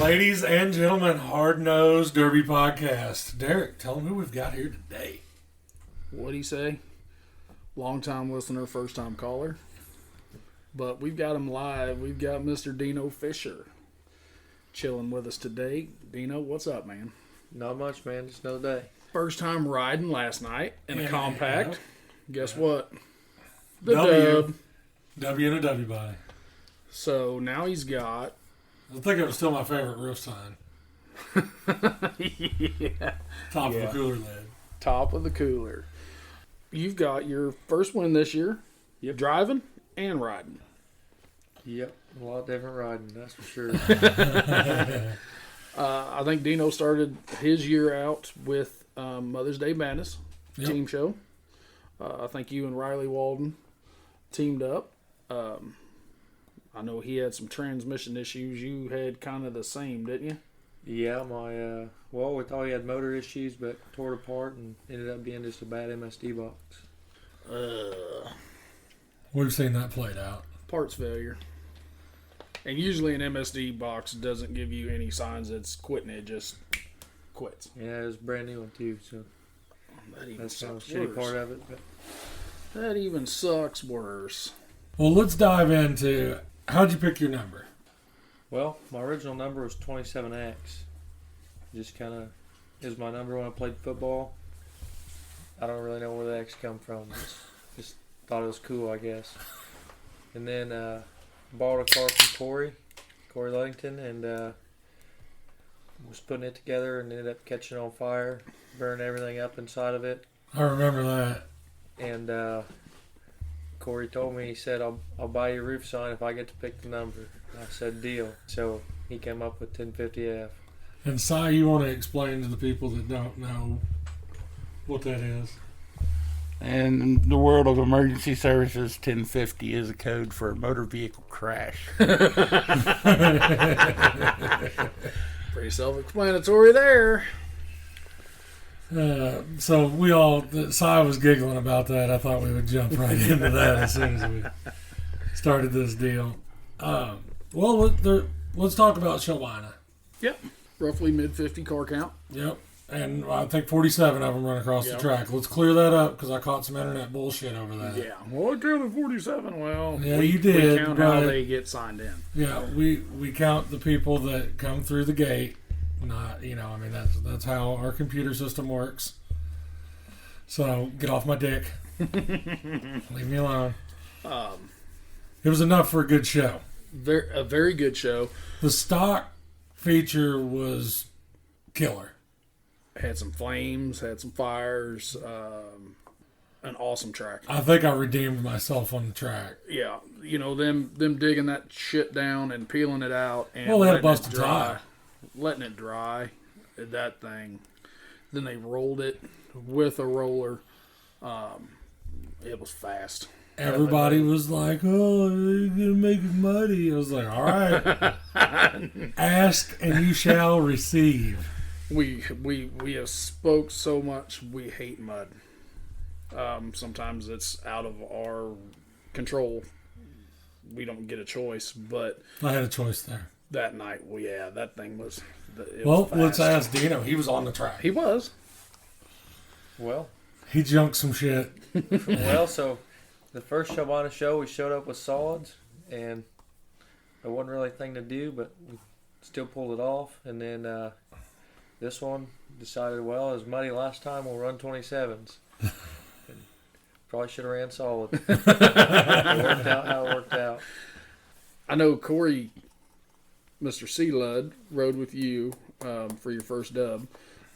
Ladies and gentlemen, Hard Nosed Derby Podcast. Derek, tell them who we've got here today. What'd he say? Long-time listener, first-time caller. But we've got him live. We've got Mr. Deano Fisher chilling with us today. Deano, what's up, man? Not much, man. Just another day. First time riding last night in a compact. Yeah. Guess what? The W. dub. W and a W body. So now he's got... I think it was still my favorite roof sign. yeah. Top of the cooler lid. Top of the cooler. You've got your first win this year. Yep. Driving and riding. Yep. A lot of different riding, that's for sure. I think Deano started his year out with Mother's Day Madness team show. I think you and Riley Walden teamed up. I know he had some transmission issues. You had kind of the same, didn't you? Yeah, we thought he had motor issues, but tore it apart and ended up being just a bad MSD box. We've seen that played out. Parts failure. And usually an MSD box doesn't give you any signs it's quitting. It just quits. Yeah, it was a brand new one too, so that's kind of the shitty part of it. But that even sucks worse. Well, let's dive into how'd you pick your number? well, my original number was 27X. Just kind of is my number when I played football. I don't really know where the X come from. Just thought it was cool, I guess. And then bought a car from Corey Ludington, and was putting it together and ended up catching on fire, burned everything up inside of it. I remember that. And Corey told me, he said, I'll buy you a roof sign if I get to pick the number. I said, deal. So he came up with 1050F. And Si, you want to explain to the people that don't know what that is? And in the world of emergency services, 1050 is a code for a motor vehicle crash. Pretty self-explanatory there. So Si was giggling about that. I thought we would jump right into that as soon as we started this deal. Let's talk about Shawina. Yep. Roughly mid-50 car count. Yep. And I think 47 of them run across the track. Let's clear that up because I caught some internet bullshit over that. Yeah. Well, I counted 47. Well, yeah, you did. We count how they get signed in. Yeah, we count the people that come through the gate. Not, that's how our computer system works. So get off my dick. Leave me alone. It was enough for a good show. A very good show. The stock feature was killer. Had some flames, had some fires, an awesome track. I think I redeemed myself on the track. Yeah, them digging that shit down and peeling it out and they had a busted tire. Letting it dry, that thing. Then they rolled it with a roller. It was fast. Everybody was like, "Oh, you're gonna make it muddy." I was like, "All right, ask and you shall receive." We have spoke so much. We hate mud. Sometimes it's out of our control. We don't get a choice, but I had a choice there. That night, that thing was. Let's ask Deano. He was on the track. He was. Well, he junked some shit. So the first Shawina show, we showed up with solids, and there wasn't really a thing to do, but we still pulled it off. And then this one decided, it was muddy last time, we'll run 27s. Probably should have ran solid. It worked out how it worked out. I know Corey, Mr. C. Ludd, rode with you for your first dub.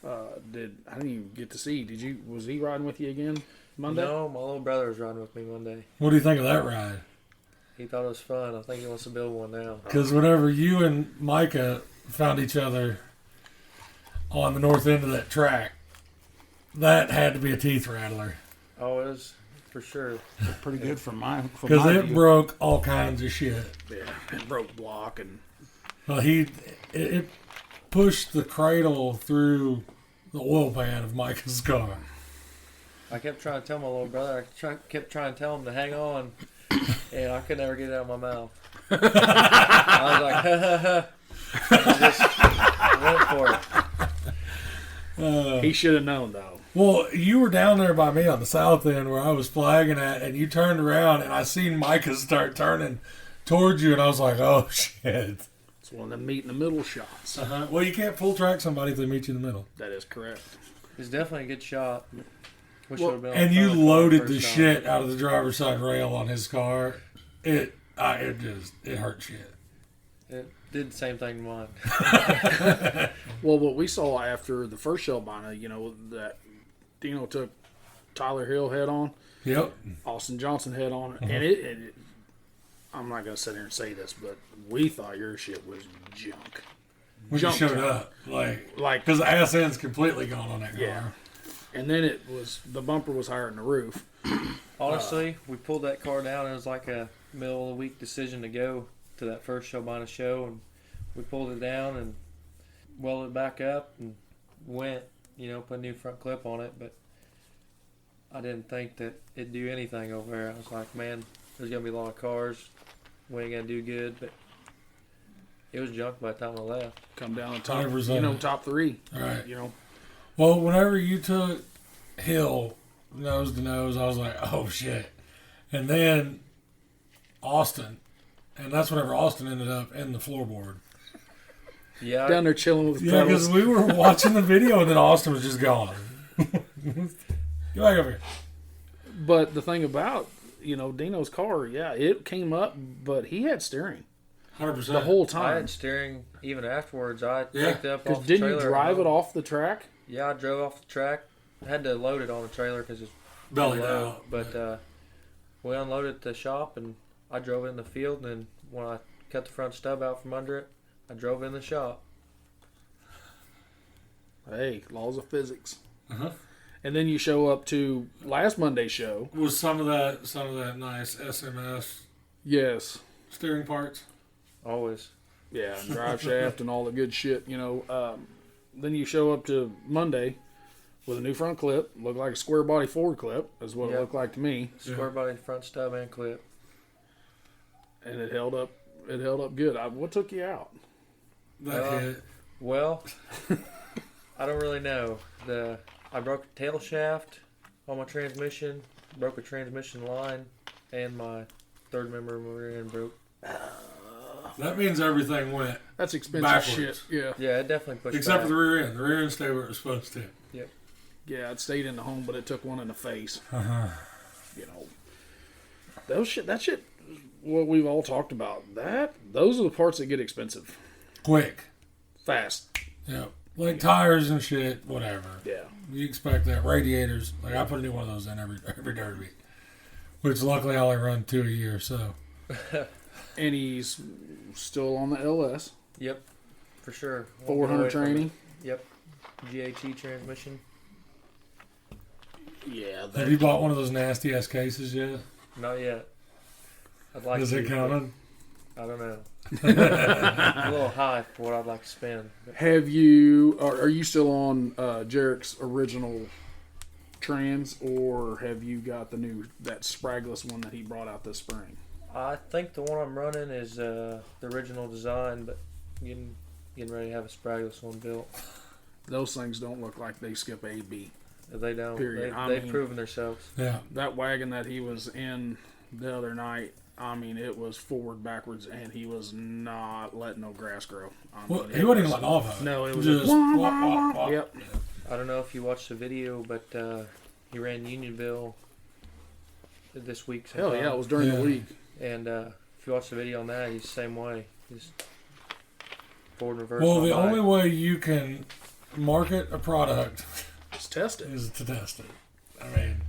I didn't even get to see. Was he riding with you again Monday? No, my little brother was riding with me Monday. What do you think of that ride? He thought it was fun. I think he wants to build one now. Because whenever you and Micah found each other on the north end of that track, that had to be a teeth rattler. Oh, it was for sure. Pretty good for my because it view. Broke all kinds of shit. Yeah, it broke block and. Well, it pushed the cradle through the oil pan of Micah's car. I kept trying to tell my little brother. Kept trying to tell him to hang on, and I could never get it out of my mouth. I was like, ha ha ha. Went for it. He should have known, though. Well, you were down there by me on the south end where I was flagging at, and you turned around, and I seen Micah start turning towards you, and I was like, oh, shit. It's one of them meet in the middle shots. Well, you can't full track somebody if they meet you in the middle. That is correct. It's definitely a good shot. Wish Well, it would've been on And the you front of the car loaded first the time. shit out of the driver's side rail on his car. It hurt shit. It did the same thing to mine. Well, what we saw after the first Shelbina, that Deano took Tyler Hill head on, Yep. Austin Johnson head on, and it I'm not going to sit here and say this, but we thought your shit was junk. When you Jump showed truck. up. Like, Like, because the ass end's completely gone on that car. yeah. And then the bumper was higher than the roof. Honestly, we pulled that car down. It was like a middle of the week decision to go to that first Shelbina show, and we pulled it down and welded it back up and went, put a new front clip on it. But I didn't think that it'd do anything over there. I was like, man, there's gonna be a lot of cars. We ain't gonna do good. But it was junk by the time I left. Come down the top, 100%. top three. All right. Well, Well, whenever you took Hill nose to nose, I was like, oh, shit. And then Austin. And that's whenever Austin ended up in the floorboard. Yeah, down there chilling with the Yeah, because pedals. we were watching the video and then Austin was just gone. Get back over here. But the thing about, Dino's car, yeah, it came up, but he had steering 100%. the whole I time. had steering even afterwards. I Yeah. picked it up Because off the didn't trailer. you drive it off the track? Yeah, I drove off the track. I had to load it on the trailer because it's Belly low. down. But we unloaded at the shop, and I drove it in the field. And then when I cut the front stub out from under it, I drove in the shop. Hey, laws of physics. Uh-huh. And then you show up to last Monday's show. Was some of that nice SMS Yes. steering parts? Always. Yeah, and drive shaft and all the good shit, Then you show up to Monday with a new front clip. Looked like a square body Ford clip, is what it Yep. looked like to me. Square body front stub and clip. And it held up. It held up good. What took you out? That hit. Well, I don't really know. I broke a tail shaft on my transmission, broke a transmission line, and my third member of my rear end broke. That means everything went. That's expensive Backwards. shit. Yeah. Yeah, it definitely pushed Except back. for the rear end. The rear end stayed where it was supposed to. Yeah, it stayed in the home, but it took one in the face. Uh-huh. That shit, what we've all talked about. Those are the parts that get expensive. Quick. Fast. Yep. Like tires and shit, whatever. Yeah. You expect that. Radiators. Like I put a new one of those in every derby. Which luckily I only run 2 a year, so. And he's still on the LS. Yep, for sure. Won't get 400 away from training. it. Yep. GHE transmission. Yeah. Have you bought one of those nasty ass cases yet? Not yet. I'd like Is to. it coming? I don't know. A little high for what I'd like to spend. Have you, are you still on Jarek's original trans, or have you got that Spragless one that he brought out this spring? I think the one I'm running is the original design, but getting ready to have a Spragless one built. Those things don't look like they skip A, B. They don't. Period. They've proven themselves. Yeah. That wagon that he was in the other night, it was forward, backwards, and he was not letting no grass grow. Well, he wasn't even letting off of it. No, it was just wah, wah, wah, wah, wah. wah. Yep. I don't know if you watched the video, but he ran Unionville this week. Hell sometime. yeah, it was during the Yeah. week. And if you watch the video on that, he's the same way. He's forward and reverse. Well, on the bike. only way you can market a product Let's test it. is to test it. I mean,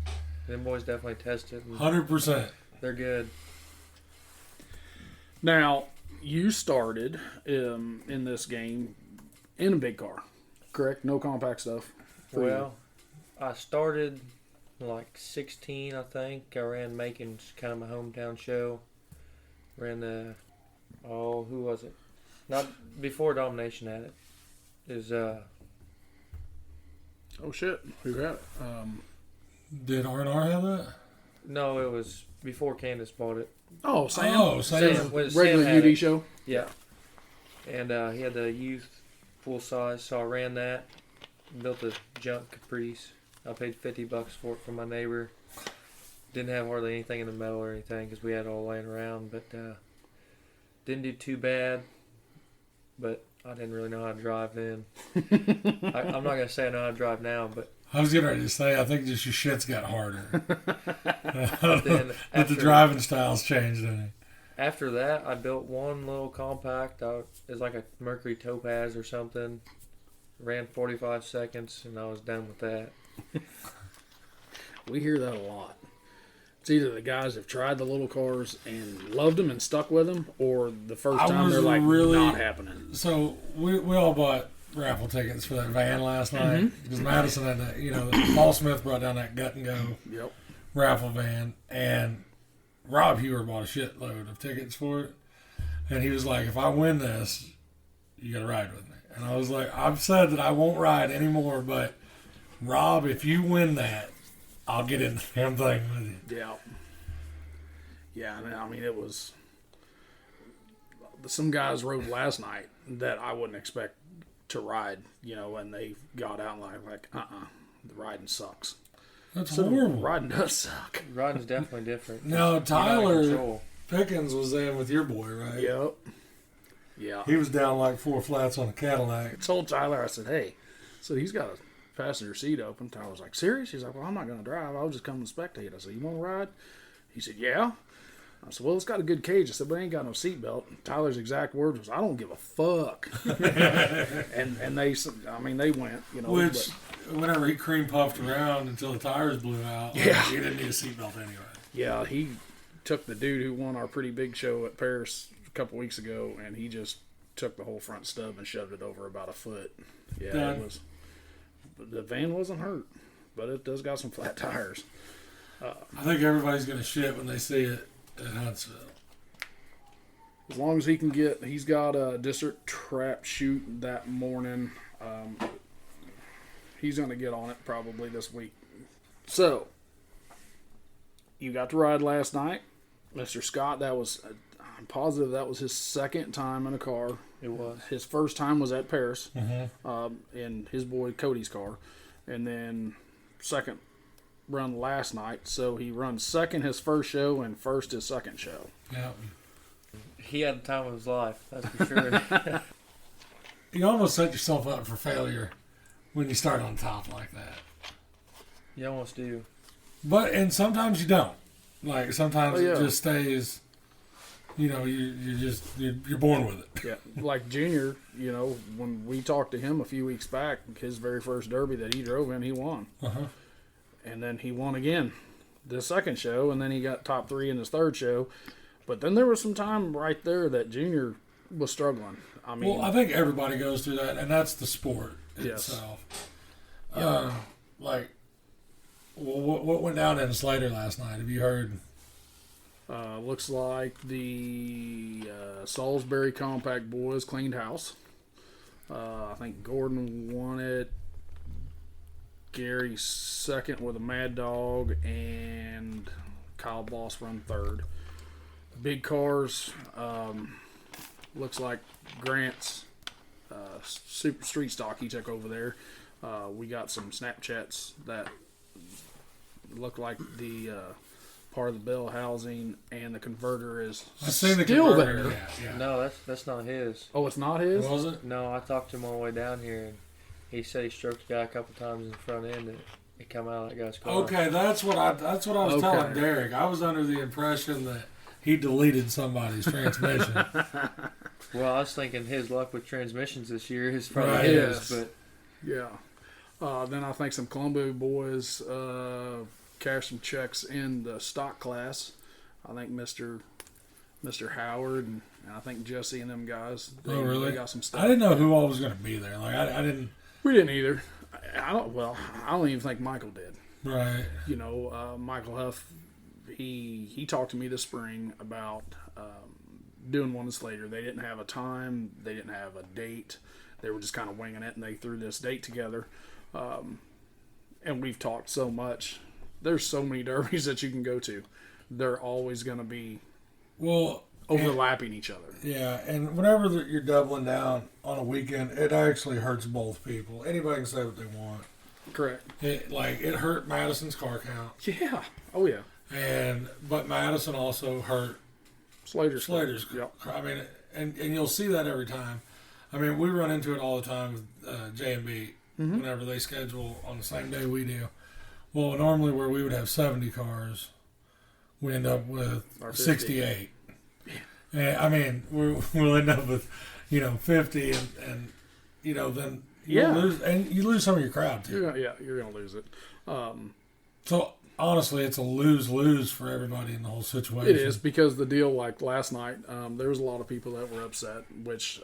Them boys definitely tested. And 100%. they're good. Now, you started in this game in a big car, correct? No compact stuff. for you. Well, I started like 16, I think. I ran Macon's, kind of my hometown show. Ran who was it? Not before Domination had it. Is oh shit, who had it? Did R&R have that? no, it was before Candace bought it. Oh, Sam. Oh, Sam. Sam Regular had UD it. show. Yeah. And he had the youth full size, so I ran that. Built a junk Caprice. I paid $50 for it from my neighbor. Didn't have hardly anything in the metal or anything because we had it all laying around, but didn't do too bad. But I didn't really know how to drive then. I'm not gonna say I know how to drive now, but I was getting ready to say, I think just your shit's got harder. then But the driving style's changed, didn't it? after that, I built one little compact. It was like a Mercury Topaz or something. Ran 45 seconds, and I was done with that. We hear that a lot. It's either the guys have tried the little cars and loved them and stuck with them, or the first time they're like, not happening. So we all bought raffle tickets for that van last night because Madison had that, Paul Smith brought down that gut and go raffle van, and Rob Hewer bought a shitload of tickets for it, and he was like, if I win this, you got to ride with me. And I was like, I've said that I won't ride anymore, but Rob, if you win that, I'll get in the damn thing with you. Yeah. Yeah, I mean, it was... Some guys rode last night that I wouldn't expect to ride, and they got out and like, the riding sucks. That's horrible. Riding does suck. Riding's definitely different. Now, Tyler Pickens was in with your boy, right? Yep. Yeah. He was down like 4 flats on a Cadillac. I told Tyler, I said, hey, so he's got a passenger seat open. Tyler's like, serious? He's like, well, I'm not going to drive. I'll just come and spectate. I said, you want to ride? He said, yeah. I said, well, it's got a good cage. I said, but it ain't got no seatbelt. Tyler's exact words was, I don't give a fuck. and they went, Which, whenever he cream puffed around until the tires blew out, he didn't need a seatbelt anyway. Yeah, he took the dude who won our pretty big show at Paris a couple weeks ago, and he just took the whole front stub and shoved it over about a foot. Yeah, Done. It was. The van wasn't hurt, but it does got some flat tires. I think everybody's going to shit when they see it at Huntsville. As long as he can he's got a district trap shoot that morning. He's going to get on it probably this week. So, you got to ride last night. Mr. Scott, I'm positive that was his second time in a car. It was. His first time was at Paris in his boy Cody's car. And then second run last night. So he runs second his first show and first his second show. Yeah. He had the time of his life, that's for sure. You almost set yourself up for failure when you start on top like that. You almost do. And sometimes you don't. Like, sometimes yeah. it just stays, you're born with it. Yeah, like Junior, when we talked to him a few weeks back, his very first Derby that he drove in, he won. And then he won again the second show, and then he got top 3 in his third show. But then there was some time right there that Junior was struggling. I mean, I think everybody goes through that, and that's the sport itself. Yeah. What went down in Slater last night? Have you heard? Looks like the Salisbury Compact boys cleaned house. I think Gordon won it. Gary second with a Mad Dog, and Kyle Boss run third. Big cars. Looks like Grant's Super Street Stock he took over there. We got some Snapchats that look like the part of the bell housing and the converter is still there. Yeah. No, that's not his. Oh, it's not his? Was it? No, I talked to him on the way down here, and he said he stroked the guy a couple times in the front end, and it come out of that guy's car. Okay, that's what I was telling Derek. I was under the impression that he deleted somebody's transmission. Well, I was thinking his luck with transmissions this year is probably Right. his, but Yeah. Then I think some Colombo boys cashed some checks in the stock class. I think Mr. Howard and I think Jesse and them guys. They got some stuff. I didn't know who all was going to be there. Like I didn't. We didn't either. I don't even think Michael did. Right. Michael Huff. He talked to me this spring about doing one this later. They didn't have a time. They didn't have a date. They were just kind of winging it, and they threw this date together. And we've talked so much. There's so many derbies that you can go to. They're always going to be. Well, overlapping each other. Yeah, and whenever you're doubling down on a weekend, it actually hurts both people. Anybody can say what they want. Correct. It hurt Madison's car count. Yeah. Oh yeah. But Madison also hurt Slater's. Yep. I mean, and you'll see that every time. I mean, we run into it all the time with J&B whenever they schedule on the same day we do. Well, normally where we would have 70 cars, we end up with 68. And, I mean, we'll end up with, 50 and then you lose some of your crowd too. You're gonna lose it. So honestly, it's a lose-lose for everybody in the whole situation. It is, because the deal, like last night, there was a lot of people that were upset, which,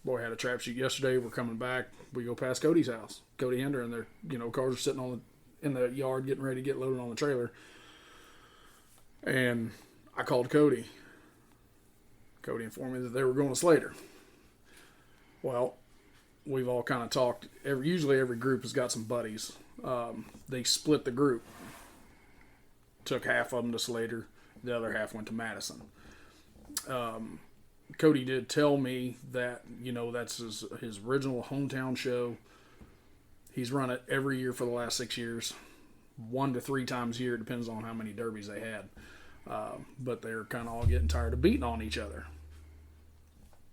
boy, had a trap shoot yesterday. We're coming back. We go past Cody's house, Cody Hender, and their, cars are sitting in the yard getting ready to get loaded on the trailer. And I called Cody. Cody informed me that they were going to Slater. Well, we've all kind of talked. Usually every group has got some buddies. They split the group. Took half of them to Slater. The other half went to Madison. Cody did tell me that, that's his original hometown show. He's run it every year for the last 6 years. 1 to 3 times a year. Depends on how many derbies they had. But they're kind of all getting tired of beating on each other.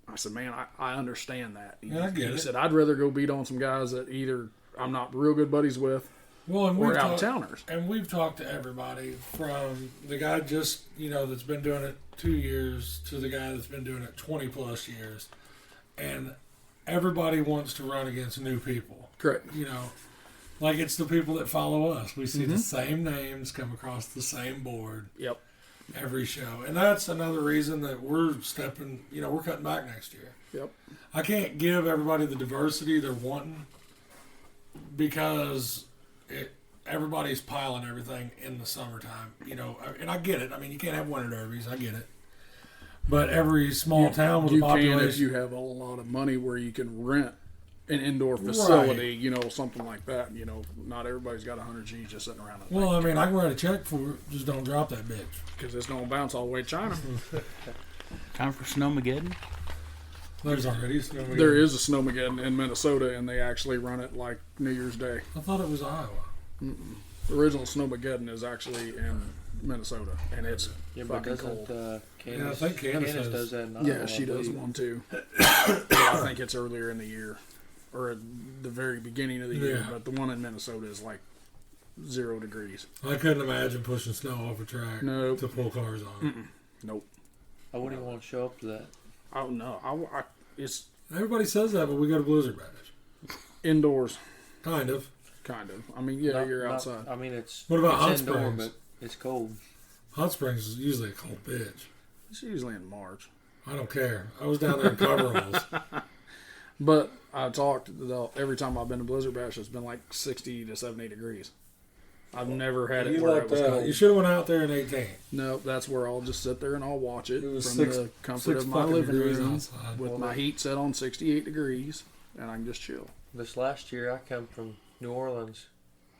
I said, man, I understand that. I get it. He said, I'd rather go beat on some guys that either I'm not real good buddies with, or out-towners. And we've talked to everybody, from the guy just, that's been doing it 2 years to the guy that's been doing it 20 plus years. And everybody wants to run against new people. Correct. Like it's the people that follow us. We see the same names come across the same board. Yep. Every show. And that's another reason that we're we're cutting back next year. Yep. I can't give everybody the diversity they're wanting because everybody's piling everything in the summertime, and I get it. I mean, you can't have winter derbies. I get it. But every small town with a population. You can if you have a lot of money where you can rent an indoor facility, right. Something like that. Not everybody's got 100 G's just sitting around. Well, I mean, I can write a check for it. Just don't drop that bitch. Because it's going to bounce all the way to China. Time for Snowmageddon? There's already a Snowmageddon. There is a Snowmageddon in Minnesota, and they actually run it like New Year's Day. I thought it was Iowa. The original Snowmageddon is actually in Minnesota, and it's fucking cold. Candace, I think Candace does that in Iowa. Yeah, she does one too. I think it's earlier in the year, or at the very beginning of the year, but the one in Minnesota is like 0 degrees. I couldn't imagine pushing snow off a track to pull cars on. Nope. I wouldn't even want to show up to that. Oh no, it's Everybody says that, but we got a blizzard bash. indoors. Kind of. I mean, you're outside. I mean, it's What about Hot indoor, Springs? but it's cold. Hot Springs is usually a cold bitch. It's usually in March. I don't care. I was down there in coveralls. But I talked, every time I've been to Blizzard Bash, it's been like 60 to 70 degrees. I've never had it where it was cold. You should have went out there in 18. No, that's where I'll just sit there and I'll watch it, was from the comfort of my living room outside. with my heat set on 68 degrees, and I can just chill. This last year, I come from New Orleans.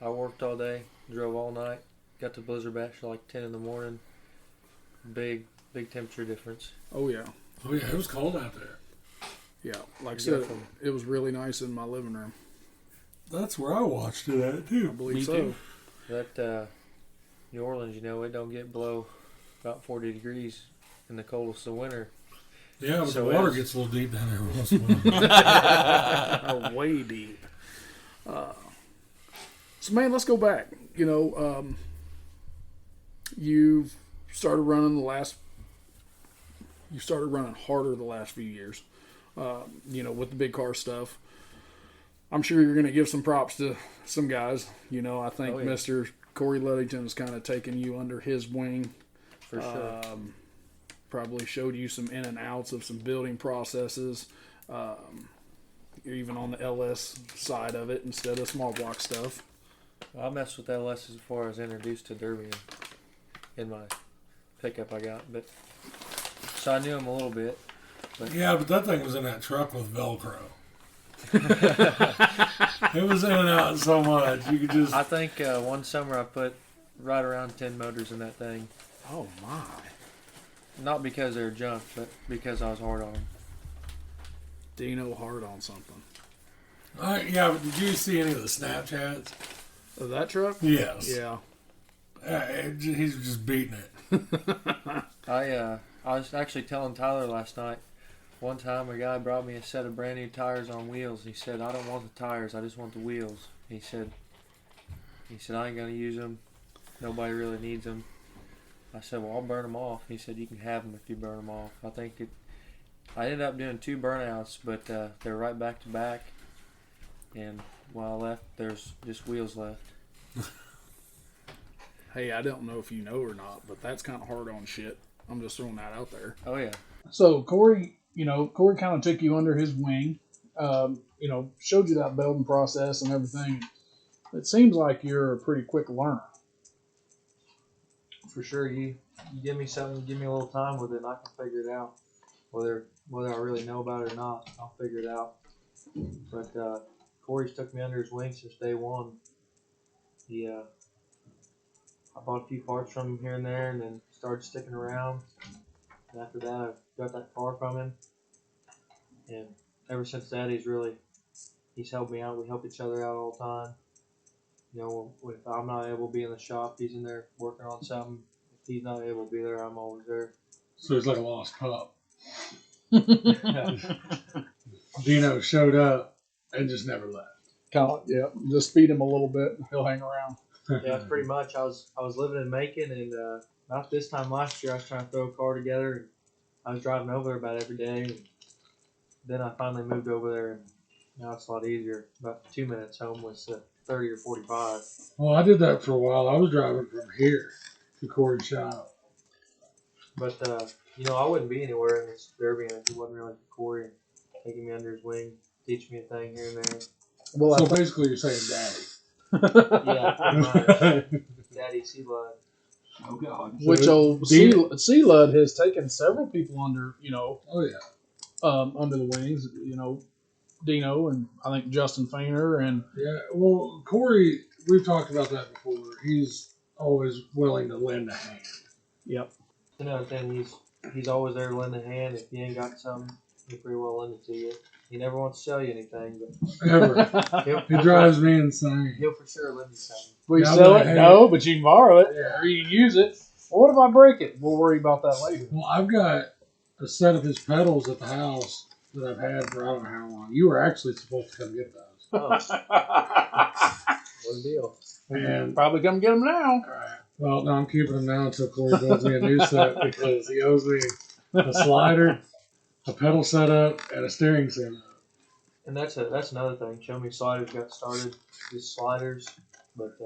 I worked all day, drove all night, got to Blizzard Bash at like 10 in the morning. Big temperature difference. Oh, yeah. Oh, yeah, it was cold out there. Yeah, like I said, it was really nice in my living room. That's where I watched it at, too. I believe Me so. too. That New Orleans, it don't get below about 40 degrees in the coldest of winter. Yeah, but So the water it's- gets a little deep down there once in a while. Way deep. So, man, let's go back. You've started running harder the last few years, with the big car stuff. I'm sure you're going to give some props to some guys. I think Mr. Corey Ludington's kind of taken you under his wing. For sure. Probably showed you some in and outs of some building processes, even on the LS side of it instead of small block stuff. I messed with LS before I was introduced to Derby in my pickup I got, so I knew him a little bit. Yeah, but that thing was in that truck with Velcro. It was in and out so much. You could just... I think one summer I put right around 10 motors in that thing. Oh, my. Not because they're junk, but because I was hard on them. Deano hard on something. Yeah, but did you see any of the Snapchats? Of that truck? Yes. Yeah. He's just beating it. I was actually telling Tyler last night. One time, a guy brought me a set of brand new tires on wheels. He said, "I don't want the tires. I just want the wheels." He said, "I ain't gonna use them. Nobody really needs them." I said, "Well, I'll burn them off." He said, "You can have them if you burn them off." I ended up doing 2 burnouts, but they're right back to back. And when I left, there's just wheels left. Hey, I don't know if you know or not, but that's kind of hard on shit. I'm just throwing that out there. Oh yeah. So Corey kind of took you under his wing, showed you that building process and everything. It seems like you're a pretty quick learner. For sure, you give me something, give me a little time with it, and I can figure it out. Whether I really know about it or not, I'll figure it out. But Corey's took me under his wing since day one. I bought a few parts from him here and there, and then started sticking around. And after that, I got that car from him. And ever since that, he's helped me out. We help each other out all the time. If I'm not able to be in the shop, he's in there working on something. If he's not able to be there, I'm always there. So he's like a lost pup. Yeah. Dino showed up and just never left. Just feed him a little bit, and he'll hang around. Yeah, pretty much. I was living in Macon, and about this time last year, I was trying to throw a car together, and I was driving over there about every day. And then I finally moved over there, and now it's a lot easier. About 2 minutes home was 30 or 45. Well, I did that for a while. I was driving from here to Corey's shop. But I wouldn't be anywhere in this derby if it wasn't really for Corey taking me under his wing, teaching me a thing here and there. Well, so basically, you're saying daddy. Yeah, pretty much. Daddy C-Lud. Oh, God. Which old C-Lud has taken several people under, Oh, yeah. Under the wings, Dino and I think Justin Fainer and Yeah, well, Corey, we've talked about that before. He's always willing to lend a hand. Yep. Another thing, he's always there to lend a hand. If you ain't got something, he'll pretty well lend it to you. He never wants to sell you anything, but Ever. He drives me insane. he'll for sure lend you something. Will you Yeah, sell but it? hey- No, but you can borrow it Yeah. or you can use it. Well, what if I break it? We'll worry about that later. Well, I've got a set of his pedals at the house that I've had for I don't know how long. You were actually supposed to come get those. Oh, what a deal. And Probably come get them now. well, no, I'm keeping them now until Corey builds me a new set because he owes me a slider, a pedal setup, and a steering setup. And that's another thing. Show Me Sliders got started, just sliders, but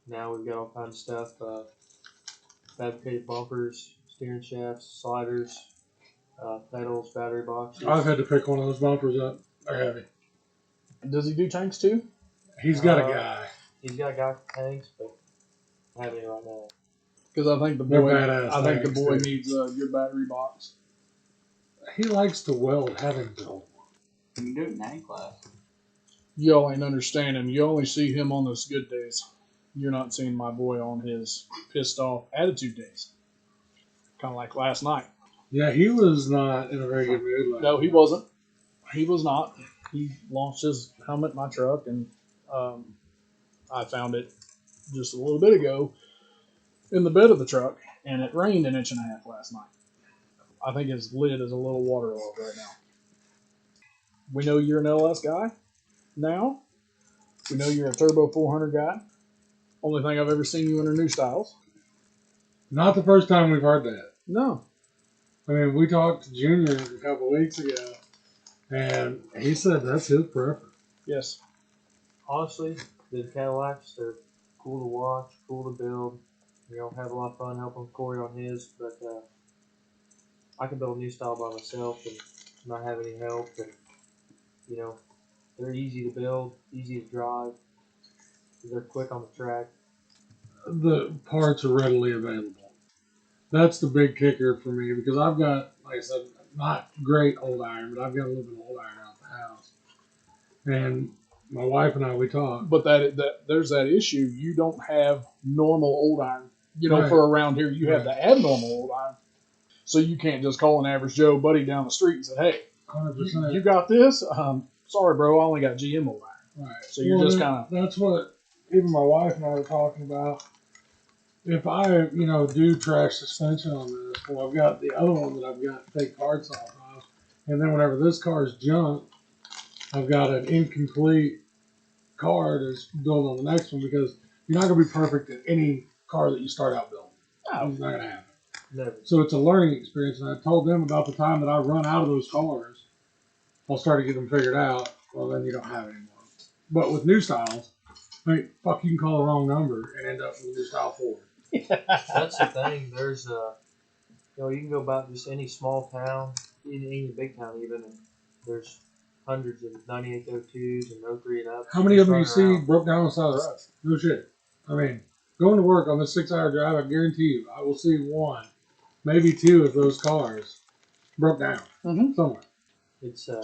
now we've got all kinds of stuff. Fabricated bumpers, steering shafts, sliders, pedals, battery boxes. I've had to pick one of those bumpers up. They're heavy. Does he do tanks too? He's got a guy. He's got a guy for tanks, but I have any right now. Because I think the They're boy, badass tanks, too. needs a good battery box. He likes to weld having built one. You can do it in any class. Y'all ain't understanding. You only see him on those good days. You're not seeing my boy on his pissed off attitude days. Kind of like last night. Yeah, he was not in a very good mood. Last No, he night. wasn't. He was not. He launched his helmet in my truck, and I found it just a little bit ago in the bed of the truck, and it rained 1.5 inches last night. I think his lid is a little waterlogged right now. We know you're an LS guy now. We know you're a Turbo 400 guy. Only thing I've ever seen you under new styles. Not the first time we've heard that. No. I mean, we talked to Junior a couple of weeks ago, and he said that's his preference. Yes. Honestly, the Cadillacs, they're cool to watch, cool to build. Have a lot of fun helping Corey on his, but I can build a new style by myself and not have any help. And they're easy to build, easy to drive. They're quick on the track. The parts are readily available. That's the big kicker for me because I've got, like I said, not great old iron, but I've got a little bit of old iron out the house. And my wife and I, we talk. But that there's that issue. You don't have normal old iron. Right. For around here, you have the abnormal old iron. So you can't just call an average Joe buddy down the street and say, hey, 100%. you got this? Sorry, bro, I only got GM over there. Right. So you're just kind of... That's what even my wife and I were talking about. If I, do trash suspension on this, well, I've got the other one that I've got to take parts off of. And then whenever this car's junk, I've got an incomplete car to build on the next one because you're not going to be perfect in any car that you start out building. No. It's not going to happen. Never. So it's a learning experience. And I told them about the time that I run out of those cars, I'll start to get them figured out. Well, then you don't have it anymore. But with new styles, you can call the wrong number and end up with a new style Ford. That's the thing. There's you can go about just any small town, any big town even, and there's hundreds of 9802s and 03 and up. How many of them you see around. broke down on the side of the road? No shit. I mean, going to work on this 6-hour drive, I guarantee you, I will see one, maybe two of those cars broke down somewhere. It's they're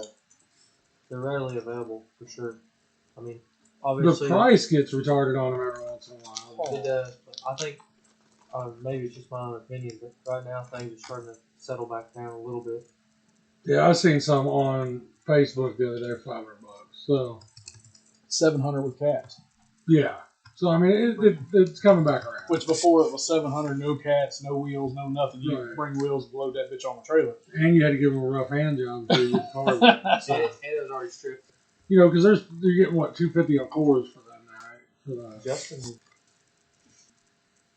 readily available for sure. I mean, obviously The price gets retarded on them every once in a while. it does. But I think maybe it's just my own opinion, but right now things are starting to settle back down a little bit. Yeah, I seen some on Facebook the other day for $500. So 700 with cats. yeah. So I mean, it's coming back around. Which before it was 700, no cats, no wheels, no nothing. You Right. bring wheels, load that bitch on the trailer. And you had to give them a rough hand job to get the car. And it was already stripped. Because you're getting what $250 on cores for them now, right? Justin,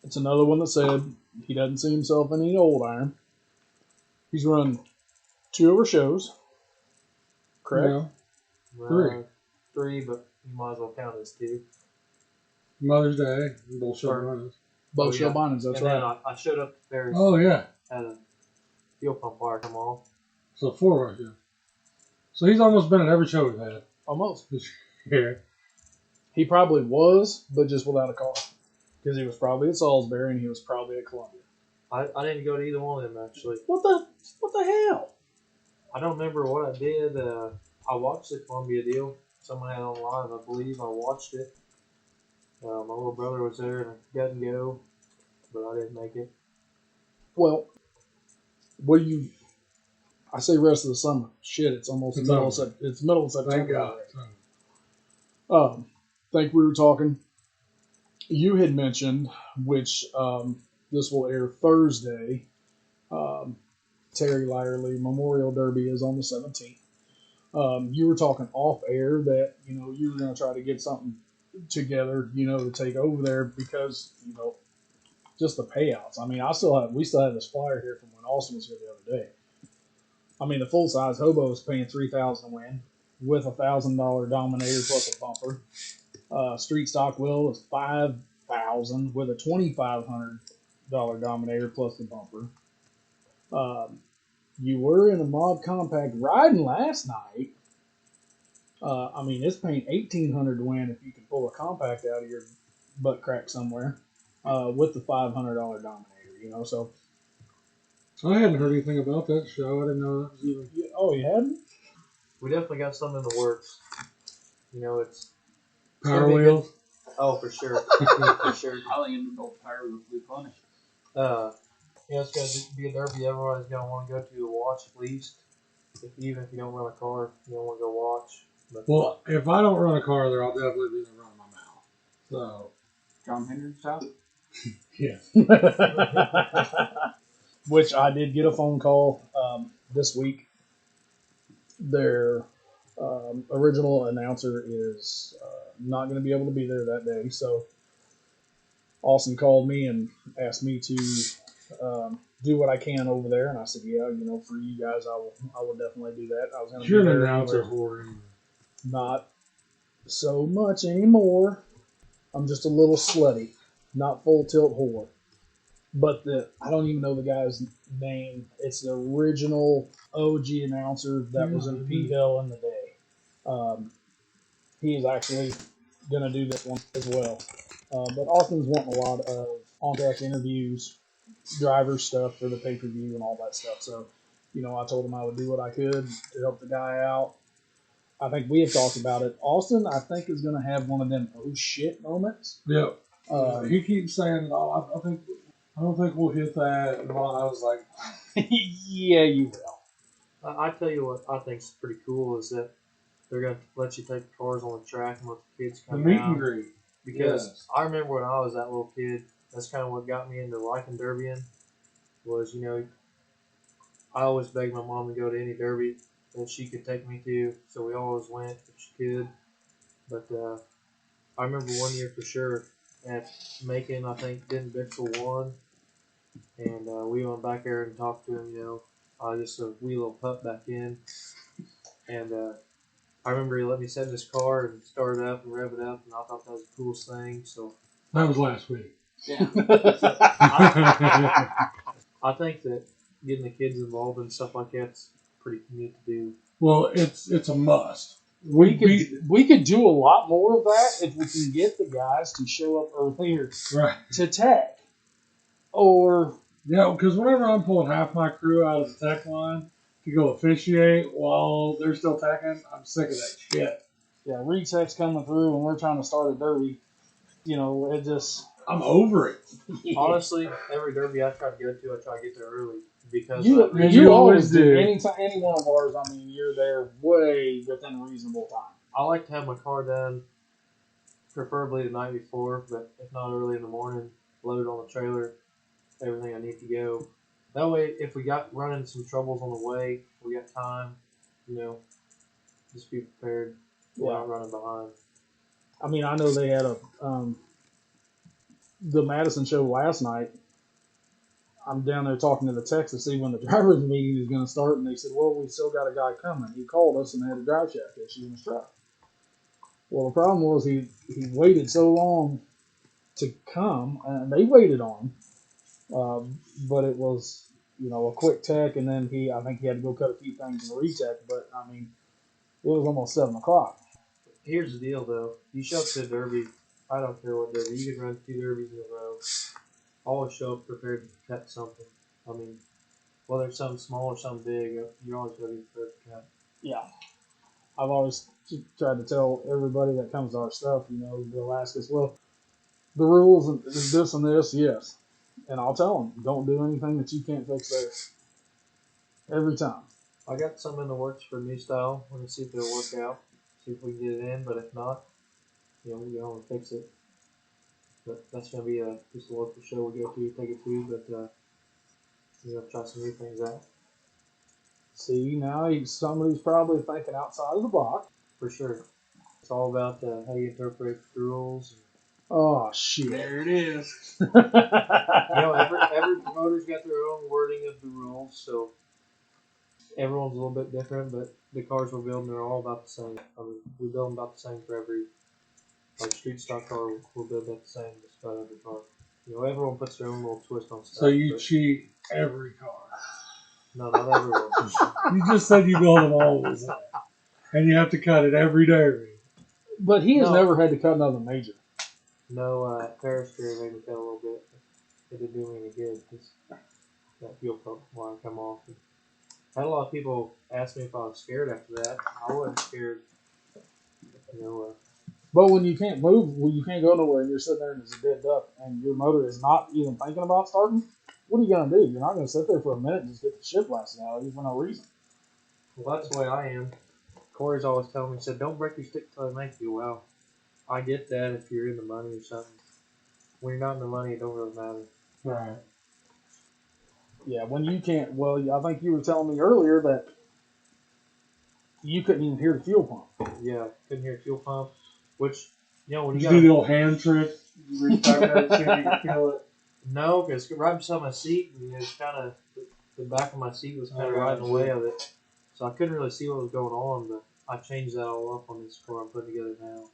It's another one that said he doesn't see himself in any old iron. He's run 2 of our shows. Correct? well, 3, but you might as well count it as 2. Mother's Day, bullshit Sure. runners. Both Oh, show yeah. bindings, that's and right. then I showed up to Paris, Oh yeah. had a fuel pump wire come off. So 4 of us, yeah. So he's almost been at every show we've had Almost. this year. He probably was, but just without a car. Because he was probably at Salisbury and he was probably at Columbia. I didn't go to either one of them actually. What the hell? I don't remember what I did. I watched the Columbia deal. Someone had online, I believe. I watched it. My little brother was there and I got to go, but I didn't make it. Well, what do you... I say rest of the summer. Shit, it's almost It's middle, over. it's middle of September. Thank God. Think we were talking. You had mentioned, which this will air Thursday. Terry Lyerly Memorial Derby is on the 17th. You were talking off air that you were going to try to get something together, to take over there because just the payouts. I mean, we still have this flyer here from when Austin was here the other day. I mean, the full size hobo is paying $3,000 to win with a $1,000 Dominator plus a bumper. Street stock will is $5,000 with a $2,500 Dominator plus the bumper. You were in a mod compact riding last night. I mean, it's paying $1,800 to win if you can pull a compact out of your butt crack somewhere with the $500 Dominator. So. I hadn't heard anything about that show. I didn't know that was even. Oh, you hadn't? We definitely got something in the works. It's Power gonna be Wheels. good. Oh, for sure, for sure. I think an adult Power Wheels will be funny. It's going to be a derby everybody's going to want to go to watch at least. Even if you don't run a car, you don't want to go watch. But, Well, if I don't run a car there, I'll definitely be running my mouth. So, John Hendricks style? yeah. Which I did get a phone call this week. Their original announcer is not going to be able to be there that day. So Austin called me and asked me to do what I can over there. And I said, yeah, for you guys, I will definitely do that. I was going to You're be an there announcer anyway. whore. Not so much anymore. I'm just a little slutty, not full tilt whore. But I don't even know the guy's name. It's the original OG announcer that was in P Hill in the day. He is actually going to do this one as well. But Austin's wanting a lot of on-track interviews, driver stuff for the pay-per-view and all that stuff. So, I told him I would do what I could to help the guy out. I think we have talked about it. Austin, I think, is going to have one of them oh shit moments. Yep. He keeps saying, "Oh, I don't think we'll hit that." And I was like, Yeah, you will. I tell you what I think is pretty cool is that they're going to let you take the cars on the track and let the kids The come meet down. and greet. Because Yes. I remember when I was that little kid, that's kind of what got me into liking derbying. Was I always begged my mom to go to any derby that she could take me to, so we always went if she could. But I remember one year for sure at Macon, I think Den Bixel won, and we went back there and talked to him. Just a wee little pup back in, and I remember he let me sit in his car and start it up and rev it up, and I thought that was the coolest thing. So That was last week. yeah, I think that getting the kids involved in stuff like that's pretty neat to do. Well, it's a must. We could do a lot more of that if we can get the guys to show up earlier Right. to tech. Or Yeah, because whenever I'm pulling half my crew out of the tech line to go officiate while they're still teching, I'm sick of that shit. yeah, retech's coming through and we're trying to start a derby. It just I'm over it. Honestly, every derby I try to go to, I try to get there early because you always do. Anytime, any one of ours, I mean, you're there way within reasonable time. I like to have my car done, preferably the night before, but if not early in the morning, load on the trailer, everything I need to go. That way, if we got running some troubles on the way, we got time, just be prepared. We're not running behind. I mean, I know they had the Madison show last night. I'm down there talking to the techs to see when the drivers' meeting is going to start, and they said, well, we still got a guy coming. He called us and they had a drive shaft issue in his truck. Well, the problem was he waited so long to come, and they waited on him, but it was, a quick tech, and then I think he had to go cut a few things in the retech, but, I mean, it was almost 7 o'clock. Here's the deal, though. You show up to a derby, I don't care what derby. You can run 2 derbies in a row. Always show up prepared to cut something. I mean, whether it's something small or something big, you're always going to be prepared to cut. Yeah. I've always tried to tell everybody that comes to our stuff, they'll ask us, well, the rules is this and this, yes. And I'll tell them, don't do anything that you can't fix there. Every time. I got some in the works for a new style. We're going to see if it'll work out. See if we can get it in, but if not, we'll go and fix it. But that's going to be just a local show we go to, take it to, but try some new things out. See, now somebody's probably thinking outside of the box. For sure. It's all about how you interpret the rules. Oh, shit. There it is. Every promoter's got their own wording of the rules, so everyone's a little bit different, but the cars we're building are all about the same. I mean, we build them about the same for every, street stock car, we'll build that the same just about every car. Everyone puts their own little twist on stuff. So you cheat every car. No, not everyone. You just said you build them all the same. And you have to cut it every derby. But he has never had to cut another major. No, Paris Fair made me cut a little bit. It didn't do me any good because that fuel pump line come off. I had a lot of people ask me if I was scared after that. I wasn't scared. But when you can't move, when you can't go nowhere, and you're sitting there and it's a dead duck, and your motor is not even thinking about starting, what are you going to do? You're not going to sit there for a minute and just get the shit blasted out of you for no reason. Well, that's the way I am. Corey's always telling me, he said, don't break your stick till they make you. Well, I get that if you're in the money or something. When you're not in the money, it don't really matter. Right. Yeah, when you can't, well, I think you were telling me earlier that you couldn't even hear the fuel pump. Yeah, couldn't hear a fuel pump, which, when you do the old hand trick, you reach back there and see if you can feel it. No, because right beside my seat, and it's kind of, the back of my seat was kind of right in the way of it. So I couldn't really see what was going on, but I changed that all up on this car I'm putting together now.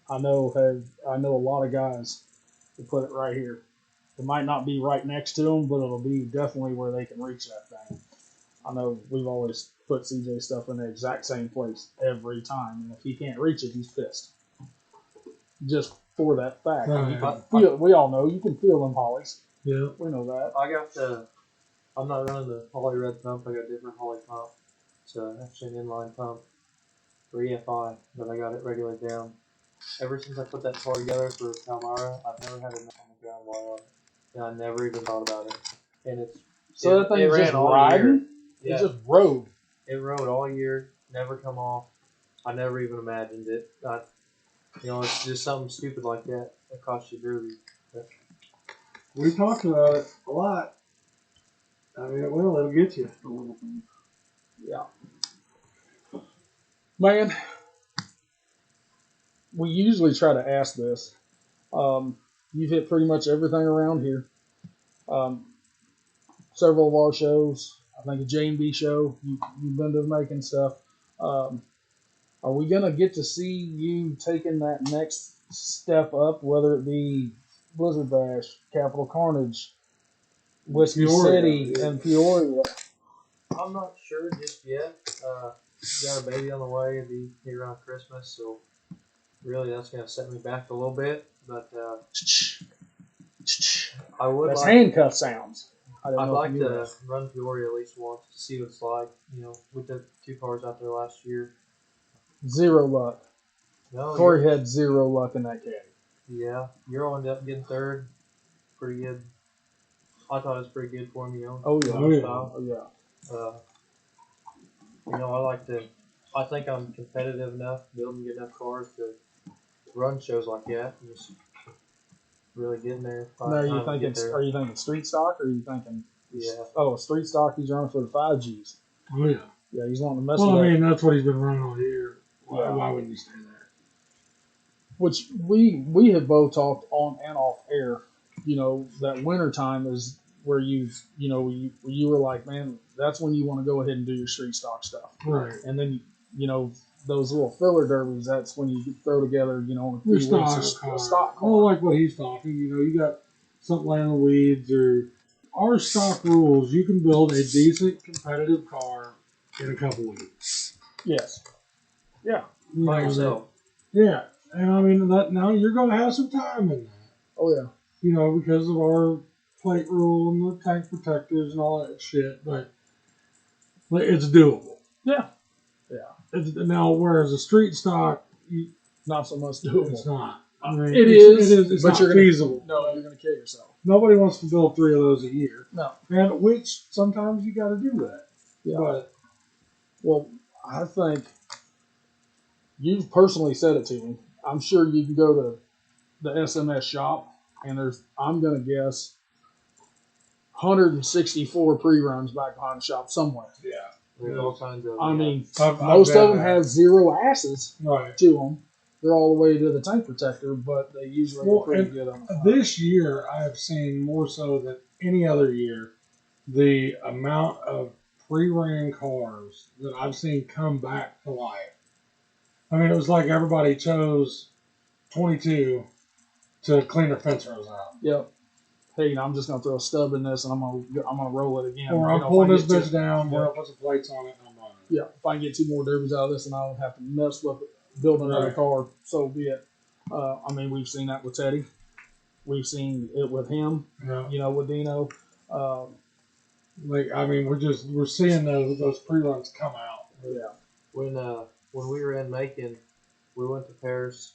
I know a lot of guys who put it right here. It might not be right next to them, but it'll be definitely where they can reach that thing. I know we've always put CJ stuff in the exact same place every time, and if he can't reach it, he's pissed. Just for that fact. Right. You can feel it. We all know you can feel them hollies. Yeah. We know that. I'm not running the Holly Red pump. I got a different Holly pump. It's actually an inline pump for EFI, but I got it regulated down. Ever since I put that car together for Palmyra, I've never had a knock on the ground while on it. And I never even thought about it. And it's So that thing's ran just all riding? year. It Yeah, just rode. it rode all year, never come off. I never even imagined it. It's just something stupid like that cost you derby. We talked about it a lot. I mean, it'll get you. Yeah. Man, we usually try to ask this. You've hit pretty much everything around here. Several of our shows. I think a J&B show. You've been to the making stuff. Are we going to get to see you taking that next step up, whether it be Blizzard Bash, Capital Carnage, Whiskey Peoria, City, yeah. and Peoria? I'm not sure just yet. Got a baby on the way. It'll be here around Christmas, so really that's going to set me back a little bit. But I would That's like handcuff sounds. I'd like to run Peoria at least once to see what it's like. We took 2 cars out there last year. Zero luck. No, Corey had zero luck in that caddy. yeah, Euro ended up getting third. Pretty good. I thought it was pretty good for him. Oh yeah. Oh, yeah. style. Oh yeah. I think I'm competitive enough, building good enough cars to run shows like that. And just really getting there. Now are you thinking street stock, or are you thinking? Yeah. Oh, street stock. He's running for the 5Gs. Oh, yeah. Yeah, he's wanting to mess Well, with I that. mean, that's what he's been running all year. Yeah. Why wouldn't you stay there? Which we have both talked on and off air. That winter time is where you were like, man, that's when you want to go ahead and do your street stock stuff. Right. And then those little filler derbies, that's when you throw together in a Your few stock weeks car. a stock car. Well, like what he's talking, you got something laying in the weeds or our stock rules. You can build a decent competitive car in a couple weeks. Yes. Yeah. By yourself. Yeah, and I mean that now you're going to have some time in that. Oh yeah. Because of our plate rule and the tank protectors and all that shit, but it's doable. Yeah. Now, whereas a street stock, Not so much doable. it's not. I mean, It is, It's but not you're gonna- feasible. No, you're going to kill yourself. Nobody wants to build 3 of those a year. No. And which sometimes you got to do that. Yeah. But Well, I think you've personally said it to me. I'm sure you can go to the SMS shop, and I'm going to guess, 164 pre-runs back behind the shop somewhere. yeah, There's all kinds of. I mean, I've most been of them there. have 0 asses Right. to them. They're all the way to the tank protector, but they usually are pretty and good on the front. This year, I have seen more so than any other year the amount of pre-ran cars that I've seen come back to life. I mean, it was like everybody chose 22 to clean their fence rows out. Yep. Hey, I'm just gonna throw a stub in this, and I'm gonna roll it again. Or I'm if I pulling this get bitch down, we're yeah. gonna put some plates on it, and I'm running. Yeah, if I can get 2 more derbies out of this, and I don't have to mess with it, build another Right. car, so be it. I mean, we've seen that with Teddy. We've seen it with him. Yeah. With Deano. I mean, we're seeing those pre-runs come out. Yeah. When we were in Macon, we went to Paris.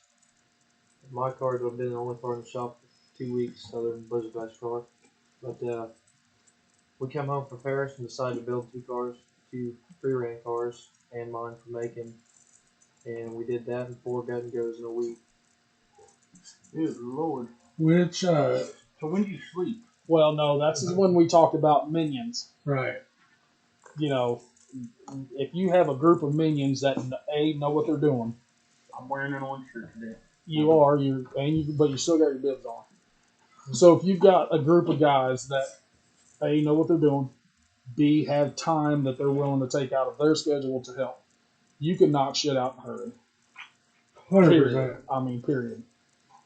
My car would have been the only car in the shop for 2 weeks, other than Blizzard Bash car. But we come home from Paris and decided to build 2 pre-ran cars, and mine for Macon. And we did that in 4 gut and goes in a week. Good Lord. Which, So when do you sleep? Well, no, that's when we talked about minions. right. If you have a group of minions that know what they're doing, I'm wearing an orange shirt today. but you still got your bibs on. So if you've got a group of guys that A, know what they're doing, B, have time that they're willing to take out of their schedule to help, you can knock shit out in a hurry. 100%. I mean, period.